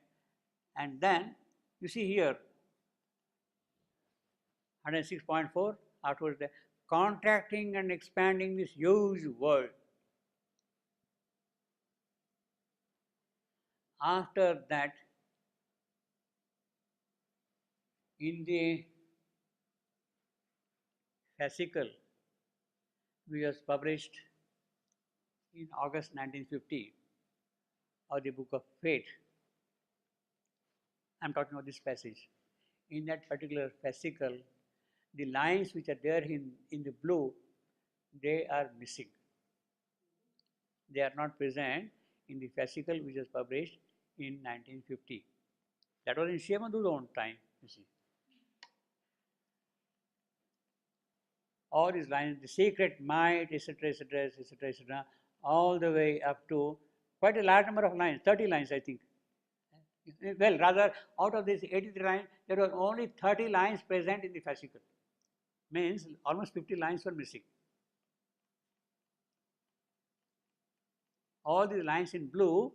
A: And then you see here 106.4 afterwards the contracting and expanding this huge world. After that, in the fascicle, which was published in August 1950, of the Book of Fate, I am talking about this passage. In that particular fascicle, the lines which are there in the blue, they are missing. They are not present in the fascicle which was published in 1950. That was in Shivamandu's own time, you see. All these lines, the secret might, etc., etc., etc., etc., all the way up to quite a large number of lines, 30 lines, I think. Well, rather, out of these 83 lines, there were only 30 lines present in the fascicle. Means almost 50 lines were missing. All these lines in blue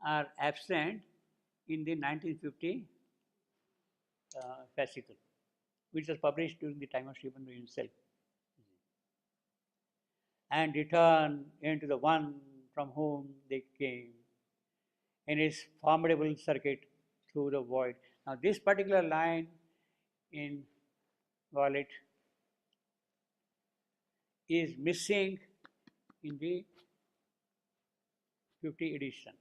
A: are absent in the 1950 fascicle, which was published during the time of Shivamandu himself. And return into the one from whom they came in his formidable circuit through the void. Now, this particular line in violet is missing in the 50 edition,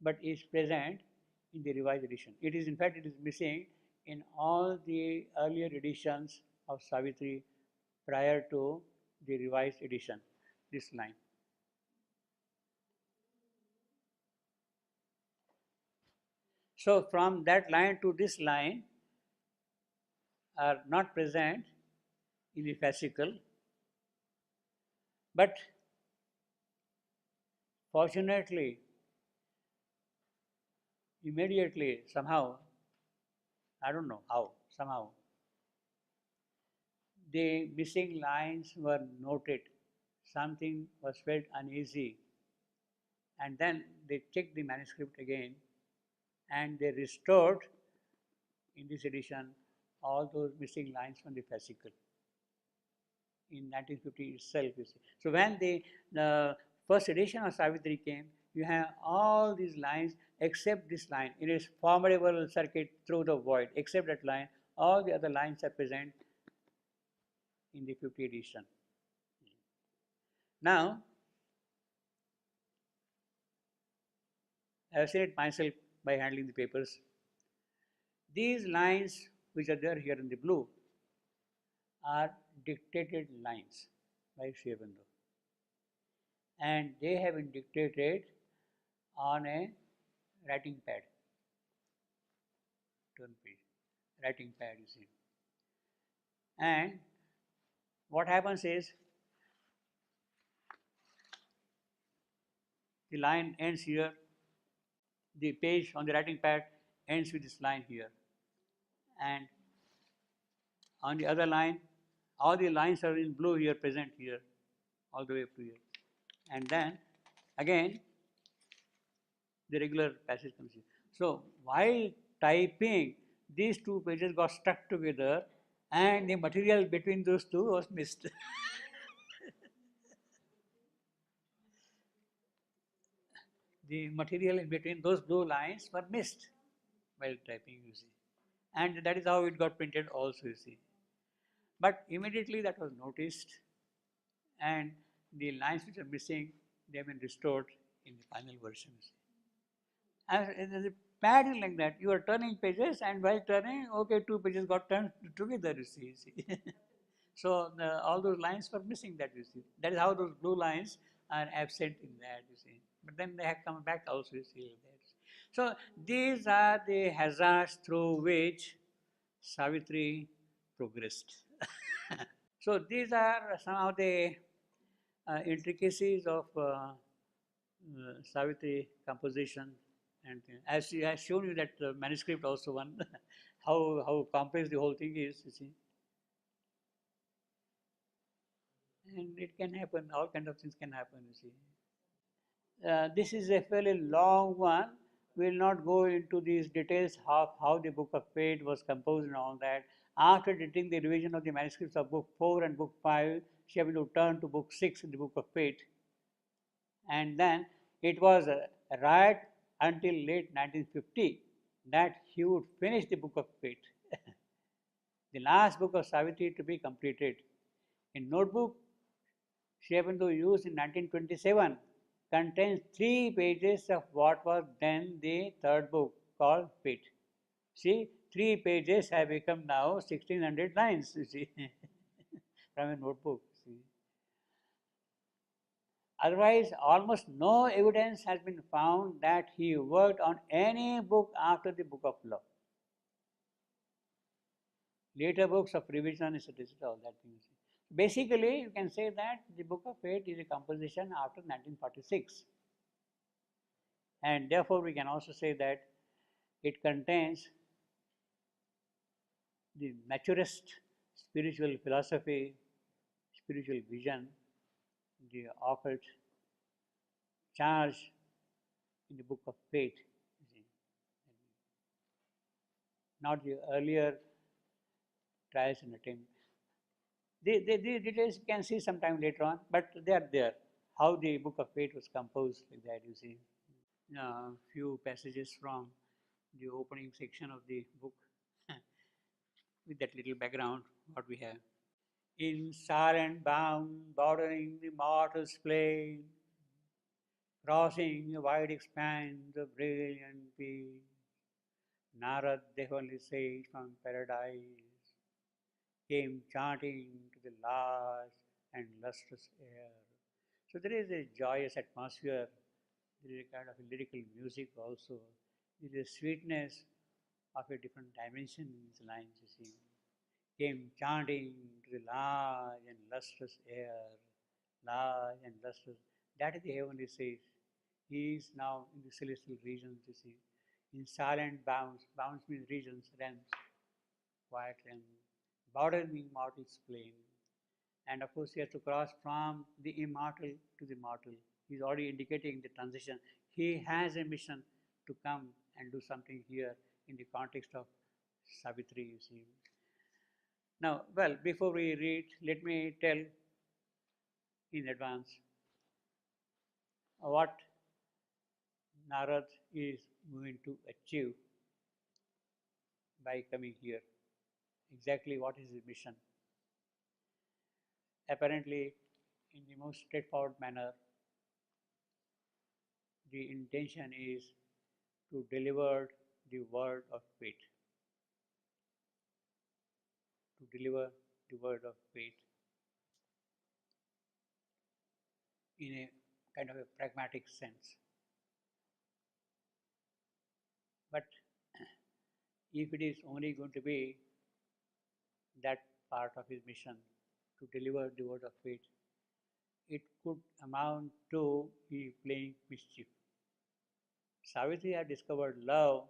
A: but is present in the revised edition. It is, in fact, it is missing in all the earlier editions of Savitri prior to the revised edition, this line. So, from that line to this line are not present in the fascicle, but fortunately, immediately, somehow, I don't know how, somehow, the missing lines were noted. Something was felt uneasy, and then they checked the manuscript again, and they restored in this edition all those missing lines from the fascicle in 1950 itself, you see. So when the first edition of Savitri came, you have all these lines except this line. It is formidable circuit through the void. Except that line, all the other lines are present in the 50 edition. Now, I have seen it myself by handling the papers. These lines which are there here in the blue are dictated lines by Sri Aurobindo, and they have been dictated on a writing pad, writing pad, you see. And what happens is the line ends here, the page on the writing pad ends with this line here, and on the other line, all the lines are in blue here, present here, all the way up to here. And then again, the regular passage comes here. So while typing, these two pages got stuck together, and the material between those two was missed. The material in between those blue lines were missed while typing, you see. And that is how it got printed also, you see. But immediately that was noticed, and the lines which are missing, they have been restored in the final version, you see. And the pad is like that. You are turning pages, and while turning, okay, two pages got turned together, you see. So all those lines were missing, that you see. That is how those blue lines are absent in that, you see. But then they have come back also, you see. So these are the hazards through which Savitri progressed. So these are some of the intricacies of Savitri composition, and as she has shown you that manuscript also one, how complex the whole thing is, you see. And it can happen, all kind of things can happen, you see. This is a fairly long one. We will not go into these details of how the Book of Fate was composed and all that. After editing the revision of the manuscripts of Book 4 and Book 5, she happened to turn to Book 6 in the Book of Fate. And then it was right until late 1950 that he would finish the Book of Fate, the last book of Savitri to be completed. In notebook she happened to use in 1927 contains 3 pages of what was then the third book called Fate. See, 3 pages have become now 1600 lines, you see, from a notebook. See. Otherwise, almost no evidence has been found that he worked on any book after the Book of Law. Later books of revision, etc., all that thing. Basically, you can say that the Book of Fate is a composition after 1946. And therefore, we can also say that it contains the maturest spiritual philosophy, spiritual vision, the occult charge in the Book of Fate. Not the earlier trials and attempts. These details you can see sometime later on, but they are there. How the Book of Fate was composed, like that, you see. Few passages from the opening section of the book with that little background, what we have. In silent bound, bordering the mortal's plain, crossing a wide expanse of brilliant peace, Narad, the heavenly sage from paradise, came chanting to the large and lustrous air. So there is a joyous atmosphere, there is a kind of a lyrical music also, there is a sweetness of a different dimension in these lines, you see. Came chanting to the large and lustrous air, large and lustrous. That is the heavenly sage. He is now in the celestial regions, you see. In silent bounds, bounds means regions, realms, quiet realms, bordering mortal's plane. And of course, he has to cross from the immortal to the mortal. He is already indicating the transition. He has a mission to come and do something here in the context of Savitri, you see. Now, well, before we read, let me tell in advance what Narad is going to achieve by coming here. Exactly what is his mission. Apparently, in the most straightforward manner, the intention is to deliver the word of faith. To deliver the word of faith in a kind of a pragmatic sense. But if it is only going to be that part of his mission, to deliver the word of faith, it could amount to he playing mischief. Savitri had discovered love,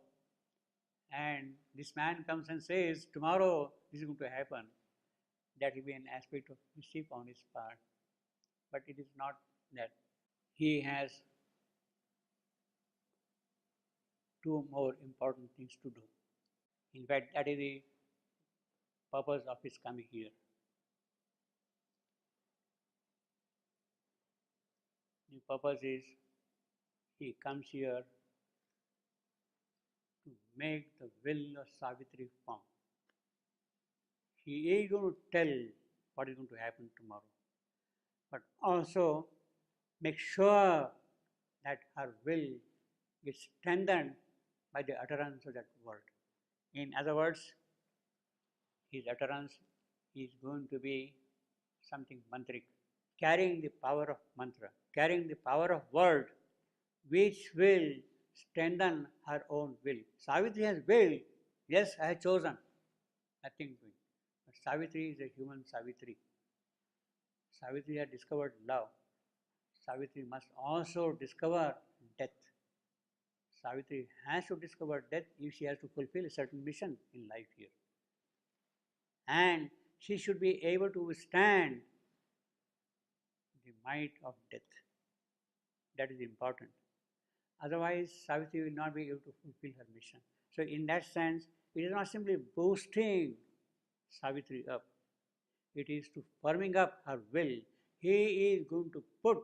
A: and this man comes and says, tomorrow this is going to happen. That will be an aspect of mischief on his part. But it is not that. He has two more important things to do. In fact, that is the purpose of his coming here. The purpose is he comes here to make the will of Savitri form. He is going to tell what is going to happen tomorrow, but also make sure that her will is strengthened by the utterance of that word. In other words, his utterance is going to be something mantric, carrying the power of mantra, carrying the power of word, which will strengthen her own will. Savitri has will, yes, I have chosen, nothing doing. But Savitri is a human Savitri. Savitri had discovered love. Savitri must also discover death. Savitri has to discover death if she has to fulfill a certain mission in life here. And she should be able to withstand the might of death. That is important. Otherwise, Savitri will not be able to fulfill her mission. So, in that sense, it is not simply boosting Savitri up, it is to firming up her will. He is going to put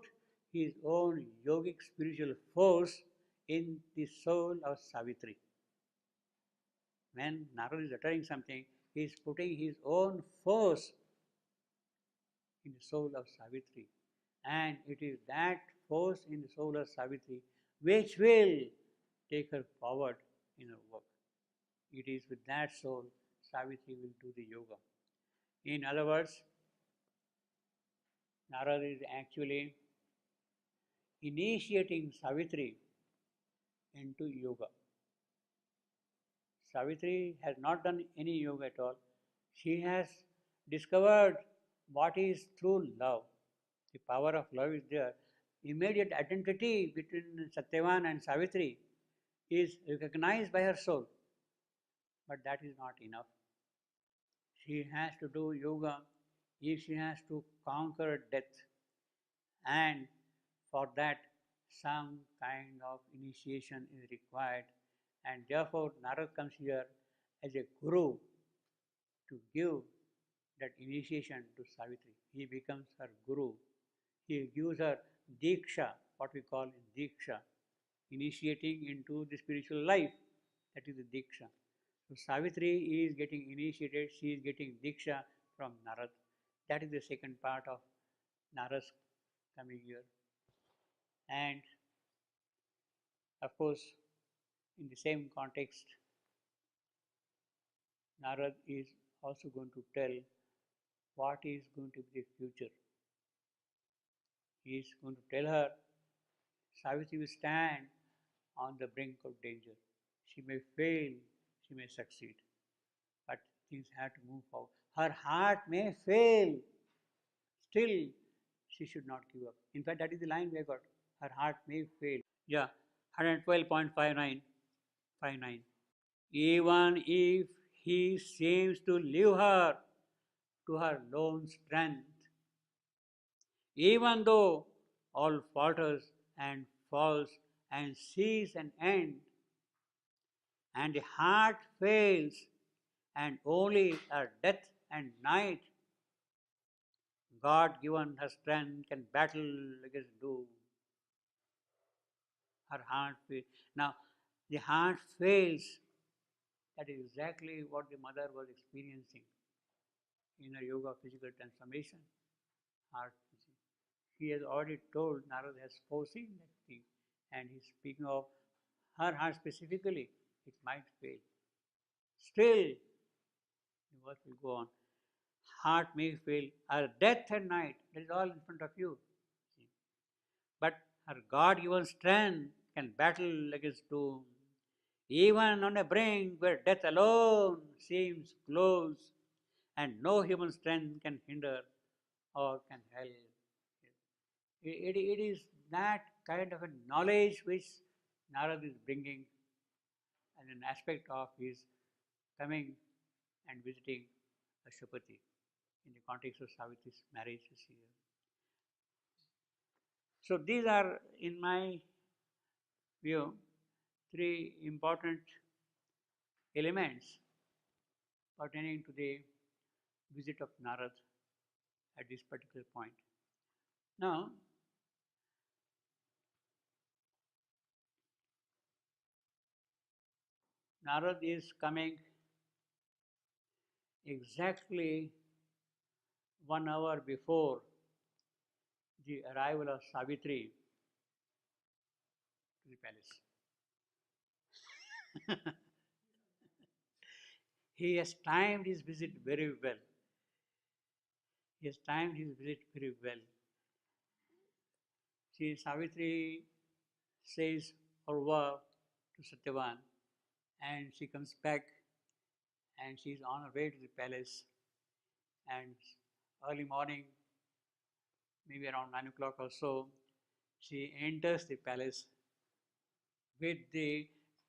A: his own yogic spiritual force in the soul of Savitri. When Narada is uttering something, he is putting his own force in the soul of Savitri. And it is that force in the soul of Savitri which will take her forward in her work. It is with that soul Savitri will do the yoga. In other words, Narada is actually initiating Savitri into yoga. Savitri has not done any yoga at all. She has discovered what is true love. The power of love is there. Immediate identity between Satyavan and Savitri is recognized by her soul. But that is not enough. She has to do yoga if she has to conquer death. And for that, some kind of initiation is required. And therefore, Narad comes here as a guru to give that initiation to Savitri. He becomes her guru. He gives her diksha, what we call diksha, initiating into the spiritual life. That is the diksha. So Savitri is getting initiated, she is getting diksha from Narad. That is the second part of Narad's coming here. And of course, in the same context, Narad is also going to tell what is going to be the future. He is going to tell her, Savitri will stand on the brink of danger. She may fail, she may succeed, but things have to move forward. Her heart may fail, still she should not give up. In fact, that is the line we have got. Her heart may fail. Yeah, 112.59. Even if he seems to leave her to her lone strength, even though all falters and falls and sees an end, and the heart fails, and only her death and night, God given her strength can battle against doom. Her heart fails. Now, the heart fails. That is exactly what the mother was experiencing in her yoga physical transformation. Heart. He has already told, Narada has foreseen that thing, and he's speaking of her heart specifically. It might fail. Still, the work will go on. Heart may fail. Her death and night, that is all in front of you. But her God-given strength can battle against doom. Even on a brink where death alone seems close, and no human strength can hinder or can help. It is that kind of a knowledge which Narad is bringing as an aspect of his coming and visiting Ashwapati in the context of Savitri's marriage this year. So these are, in my view, three important elements pertaining to the visit of Narad at this particular point. Now, Narad is coming exactly 1 hour before the arrival of Savitri to the palace. He has timed his visit very well. He has timed his visit very well. See, Savitri says au revoir to Satyavan, and she comes back and she is on her way to the palace. And early morning, maybe around 9 o'clock or so, She enters the palace with the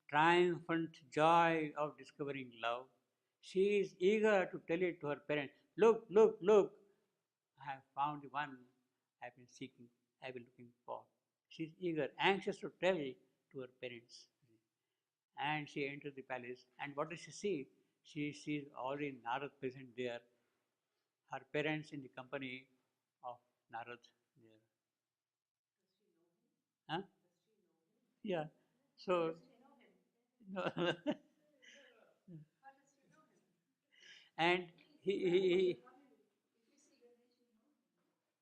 A: triumphant joy of discovering love. She is eager to tell it to her parents. Look, look, look, I have found the one I have been seeking, I have been looking for. She is eager, anxious to tell to her parents. And she enters the palace. And what does she see? She sees already Narad present there, her parents in the company of Narad there. Huh? Yeah. So, no. And he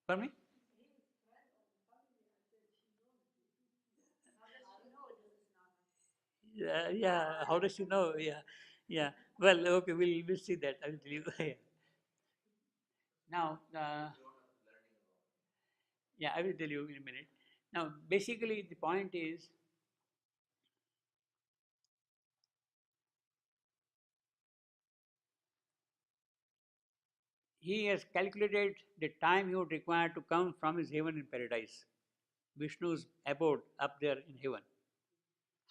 A: for me? Yeah, yeah. How does she know? Yeah, yeah. Well, okay, we'll see that. I will tell you. Yeah. Now, yeah, I will tell you in a minute. Now, basically, the point is he has calculated the time he would require to come from his heaven in paradise, Vishnu's abode up there in heaven.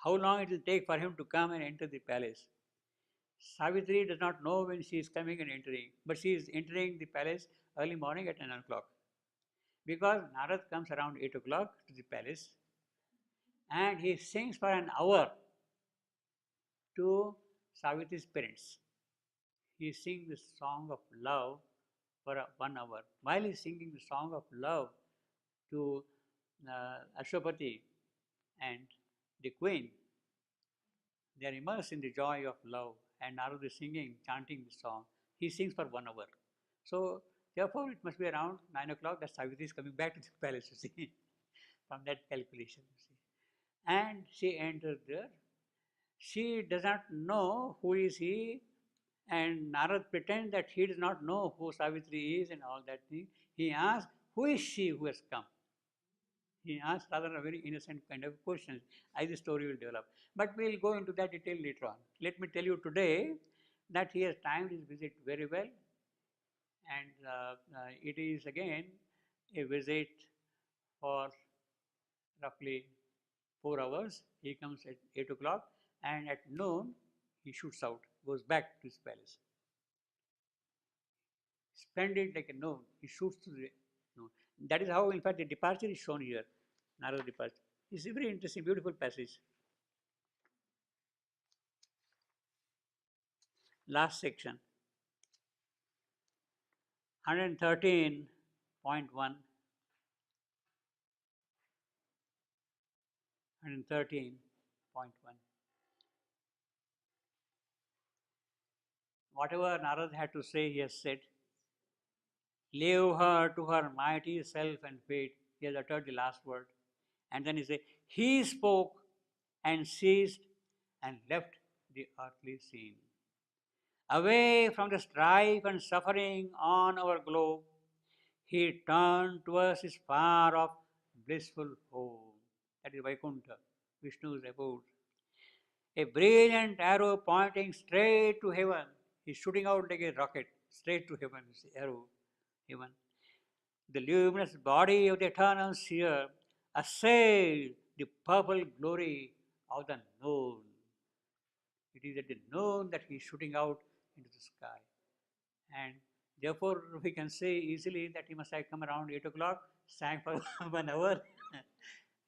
A: How long it will take for him to come and enter the palace. Savitri does not know when she is coming and entering, but she is entering the palace early morning at 9 o'clock. Because Narad comes around 8 o'clock to the palace and he sings for an hour to Savitri's parents. He sings the song of love for 1 hour. While he is singing the song of love to Ashwapati and the queen, they are immersed in the joy of love, and Narad is singing, chanting the song. He sings for 1 hour. So, therefore, it must be around 9 o'clock that Savitri is coming back to the palace, you see, from that calculation, you see. And she enters there. She does not know who is he, and Narad pretends that he does not know who Savitri is and all that thing. He asks, who is she who has come? He asks rather a very innocent kind of question, as the story will develop. But we'll go into that detail later on. Let me tell you today that he has timed his visit very well, and it is again a visit for roughly 4 hours. He comes at 8 o'clock, and at noon he shoots out, goes back to his palace. Splendid like a noon, he shoots to the noon. That is how, in fact, the departure is shown here, Narada departure. It's a very interesting, beautiful passage. Last section, 113.1, 113.1. Whatever Narada had to say, he has said. Leave her to her mighty self and fate. He has uttered the last word. And then he said, he spoke and ceased and left the earthly scene. Away from the strife and suffering on our globe, he turned towards his far off blissful home. That is Vaikuntha, Vishnu's abode. A brilliant arrow pointing straight to heaven. He's shooting out like a rocket straight to heaven. It's the arrow, heaven. The luminous body of the eternal seer assailed the purple glory of the noon. It is at the noon that he is shooting out into the sky. And therefore, we can say easily that he must have come around 8 o'clock, sang for 1 hour,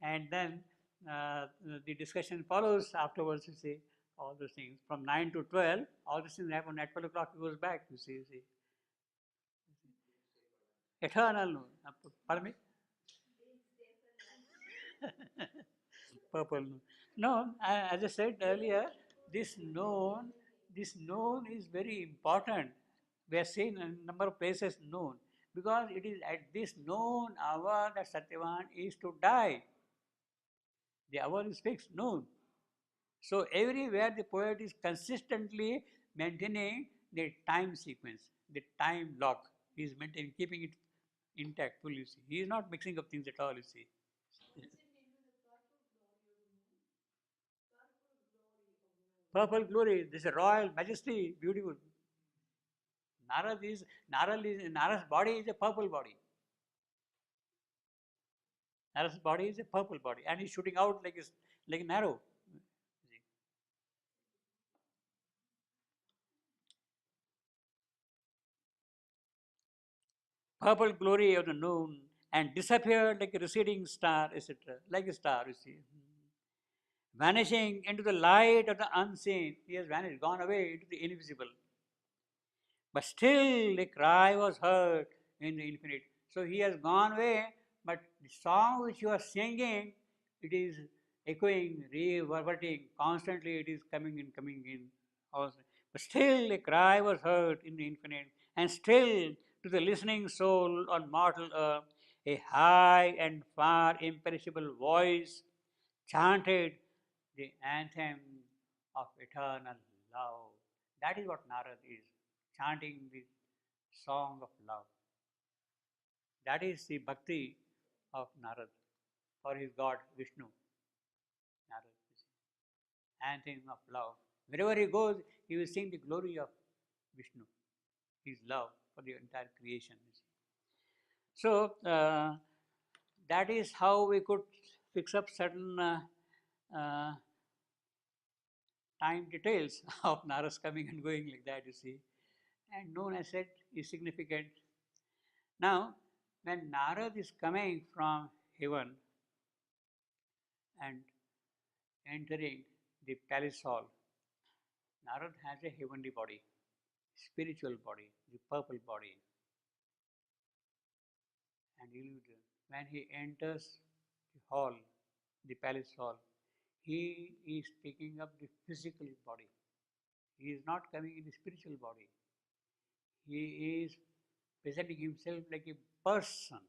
A: and then the discussion follows afterwards, you see, all those things. From 9 to 12, all these things happen. At 12 o'clock, he goes back, you see. Eternal noon. Pardon me? Purple noon. No, as I said earlier, this noon, this noon is very important. We have seen a number of places noon because it is at this noon hour that Satyavan is to die. The hour is fixed, noon. So everywhere the poet is consistently maintaining the time sequence, the time lock. He is maintaining, keeping it intact, full, you see. He is not mixing up things at all, you see. Purple glory, this is royal majesty, beautiful. Narad is Narad's body is a purple body. Narada's body is a purple body, and he's shooting out like an arrow. Purple glory of the noon, and disappeared like a receding star, etc. Like a star, you see. Vanishing into the light of the unseen. He has vanished, gone away into the invisible. But still a cry was heard in the infinite. So he has gone away, but the song which you are singing, it is echoing, reverberating, constantly it is coming in. Also. But still a cry was heard in the infinite, and still to the listening soul on mortal earth, a high and far imperishable voice chanted the anthem of eternal love. That is what Narad is, chanting the song of love. That is the bhakti of Narad for his God Vishnu. Narad is anthem of love. Wherever he goes, he will sing the glory of Vishnu, his love for the entire creation. So that is how we could fix up certain uh, time details of Naras coming and going like that, you see. And known as said is significant. Now, when Narad is coming from heaven and entering the palace hall, Narad has a heavenly body, spiritual body, the purple body. And when he enters the hall, the palace hall, he is taking up the physical body. He is not coming in the spiritual body. He is presenting himself like a person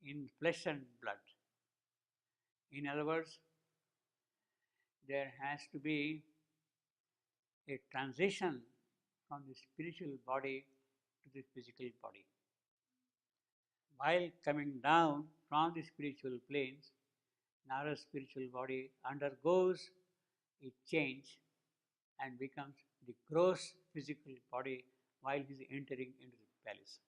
A: in flesh and blood. In other words, there has to be a transition from the spiritual body to the physical body. While coming down from the spiritual planes, Nara's spiritual body undergoes a change and becomes the gross physical body while he is entering into the palace.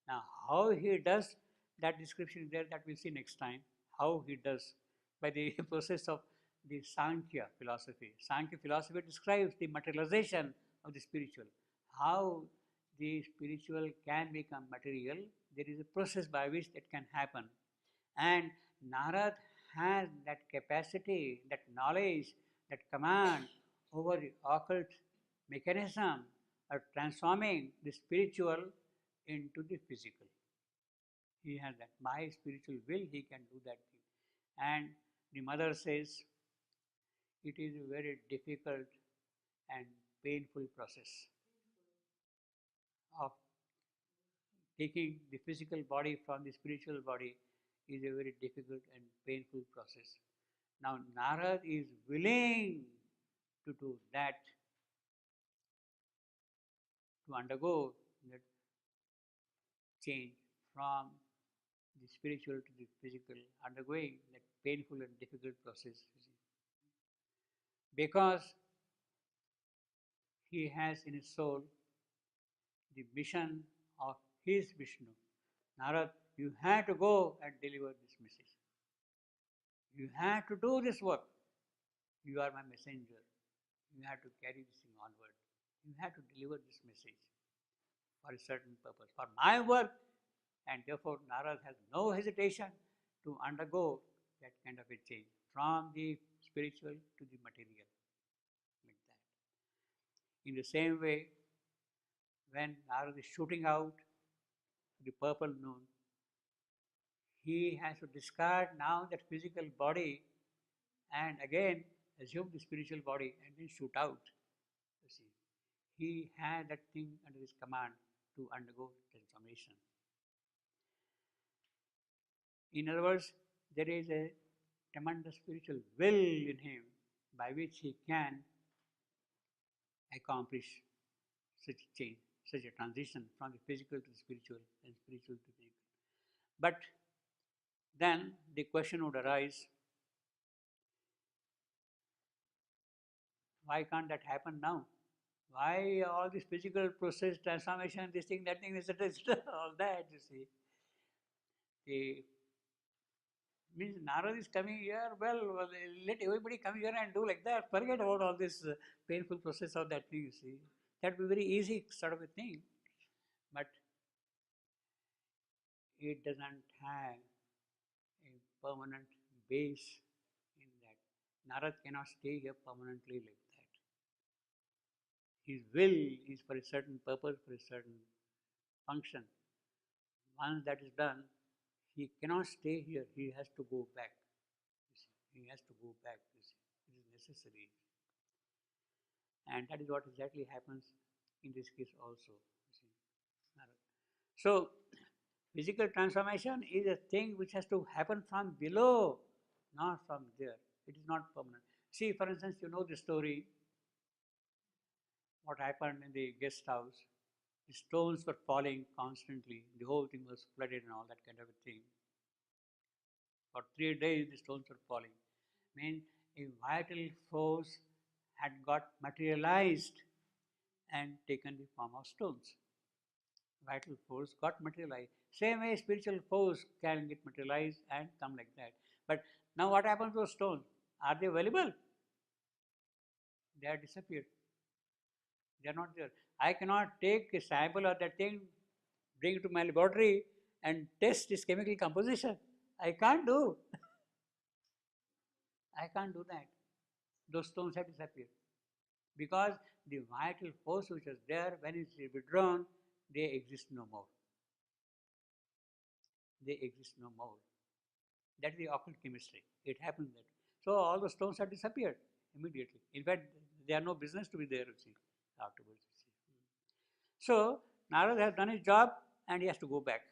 A: Now, how he does, that description is there, that we'll see next time. How he does by the process of the Sankhya philosophy. Sankhya philosophy describes the materialization of the spiritual. How the spiritual can become material. There is a process by which that can happen. And Narad has that capacity, that knowledge, that command over the occult mechanism of transforming the spiritual into the physical. He has that. By spiritual will, he can do that thing. And the mother says it is a very difficult and painful process of taking the physical body from the spiritual body is a very difficult and painful process. Now, Narad is willing to do that, to undergo that change from the spiritual to the physical, undergoing that painful and difficult process. Because he has in his soul the mission of his Vishnu. Narad, you have to go and deliver this message. You have to do this work. You are my messenger. You have to carry this thing onward. You have to deliver this message for a certain purpose, for my work. And therefore, Narad has no hesitation to undergo that kind of a change from the spiritual to the material, like that. In the same way, when Narad is shooting out the purple noon, he has to discard now that physical body and again assume the spiritual body and then shoot out. You see, he had that thing under his command to undergo transformation. In other words, there is a tremendous spiritual will in him by which he can accomplish such a change, such a transition from the physical to the spiritual and spiritual to physical. But then the question would arise, why can't that happen now? Why all this physical process, transformation, this thing, that thing, etc., etc., all that, you see. The Means Narad is coming here, well, let everybody come here and do like that. Forget about all this painful process of that thing, you see. That would be very easy sort of a thing. But it doesn't have a permanent base in that. Narad cannot stay here permanently like that. His will is for a certain purpose, for a certain function. Once that is done, he cannot stay here. He has to go back. You see. He has to go back. You see. It is necessary. And that is what exactly happens in this case also. You see. So, physical transformation is a thing which has to happen from below, not from there. It is not permanent. See, for instance, you know the story, what happened in the guest house. The stones were falling constantly. The whole thing was flooded and all that kind of a thing. For 3 days, the stones were falling. I mean, a vital force had got materialized and taken the form of stones. Vital force got materialized. Same way, spiritual force can get materialized and come like that. But now, what happens to those stones? Are they available? They have disappeared. They are not there. I cannot take a sample of that thing, bring it to my laboratory, and test its chemical composition. I can't do. I can't do that. Those stones have disappeared because the vital force which was there, when it is withdrawn, they exist no more. They exist no more. That is the occult chemistry. It happens that. So all the stones have disappeared immediately. In fact, they are no business to be there, you see, afterwards. You see. So Narad has done his job and he has to go back.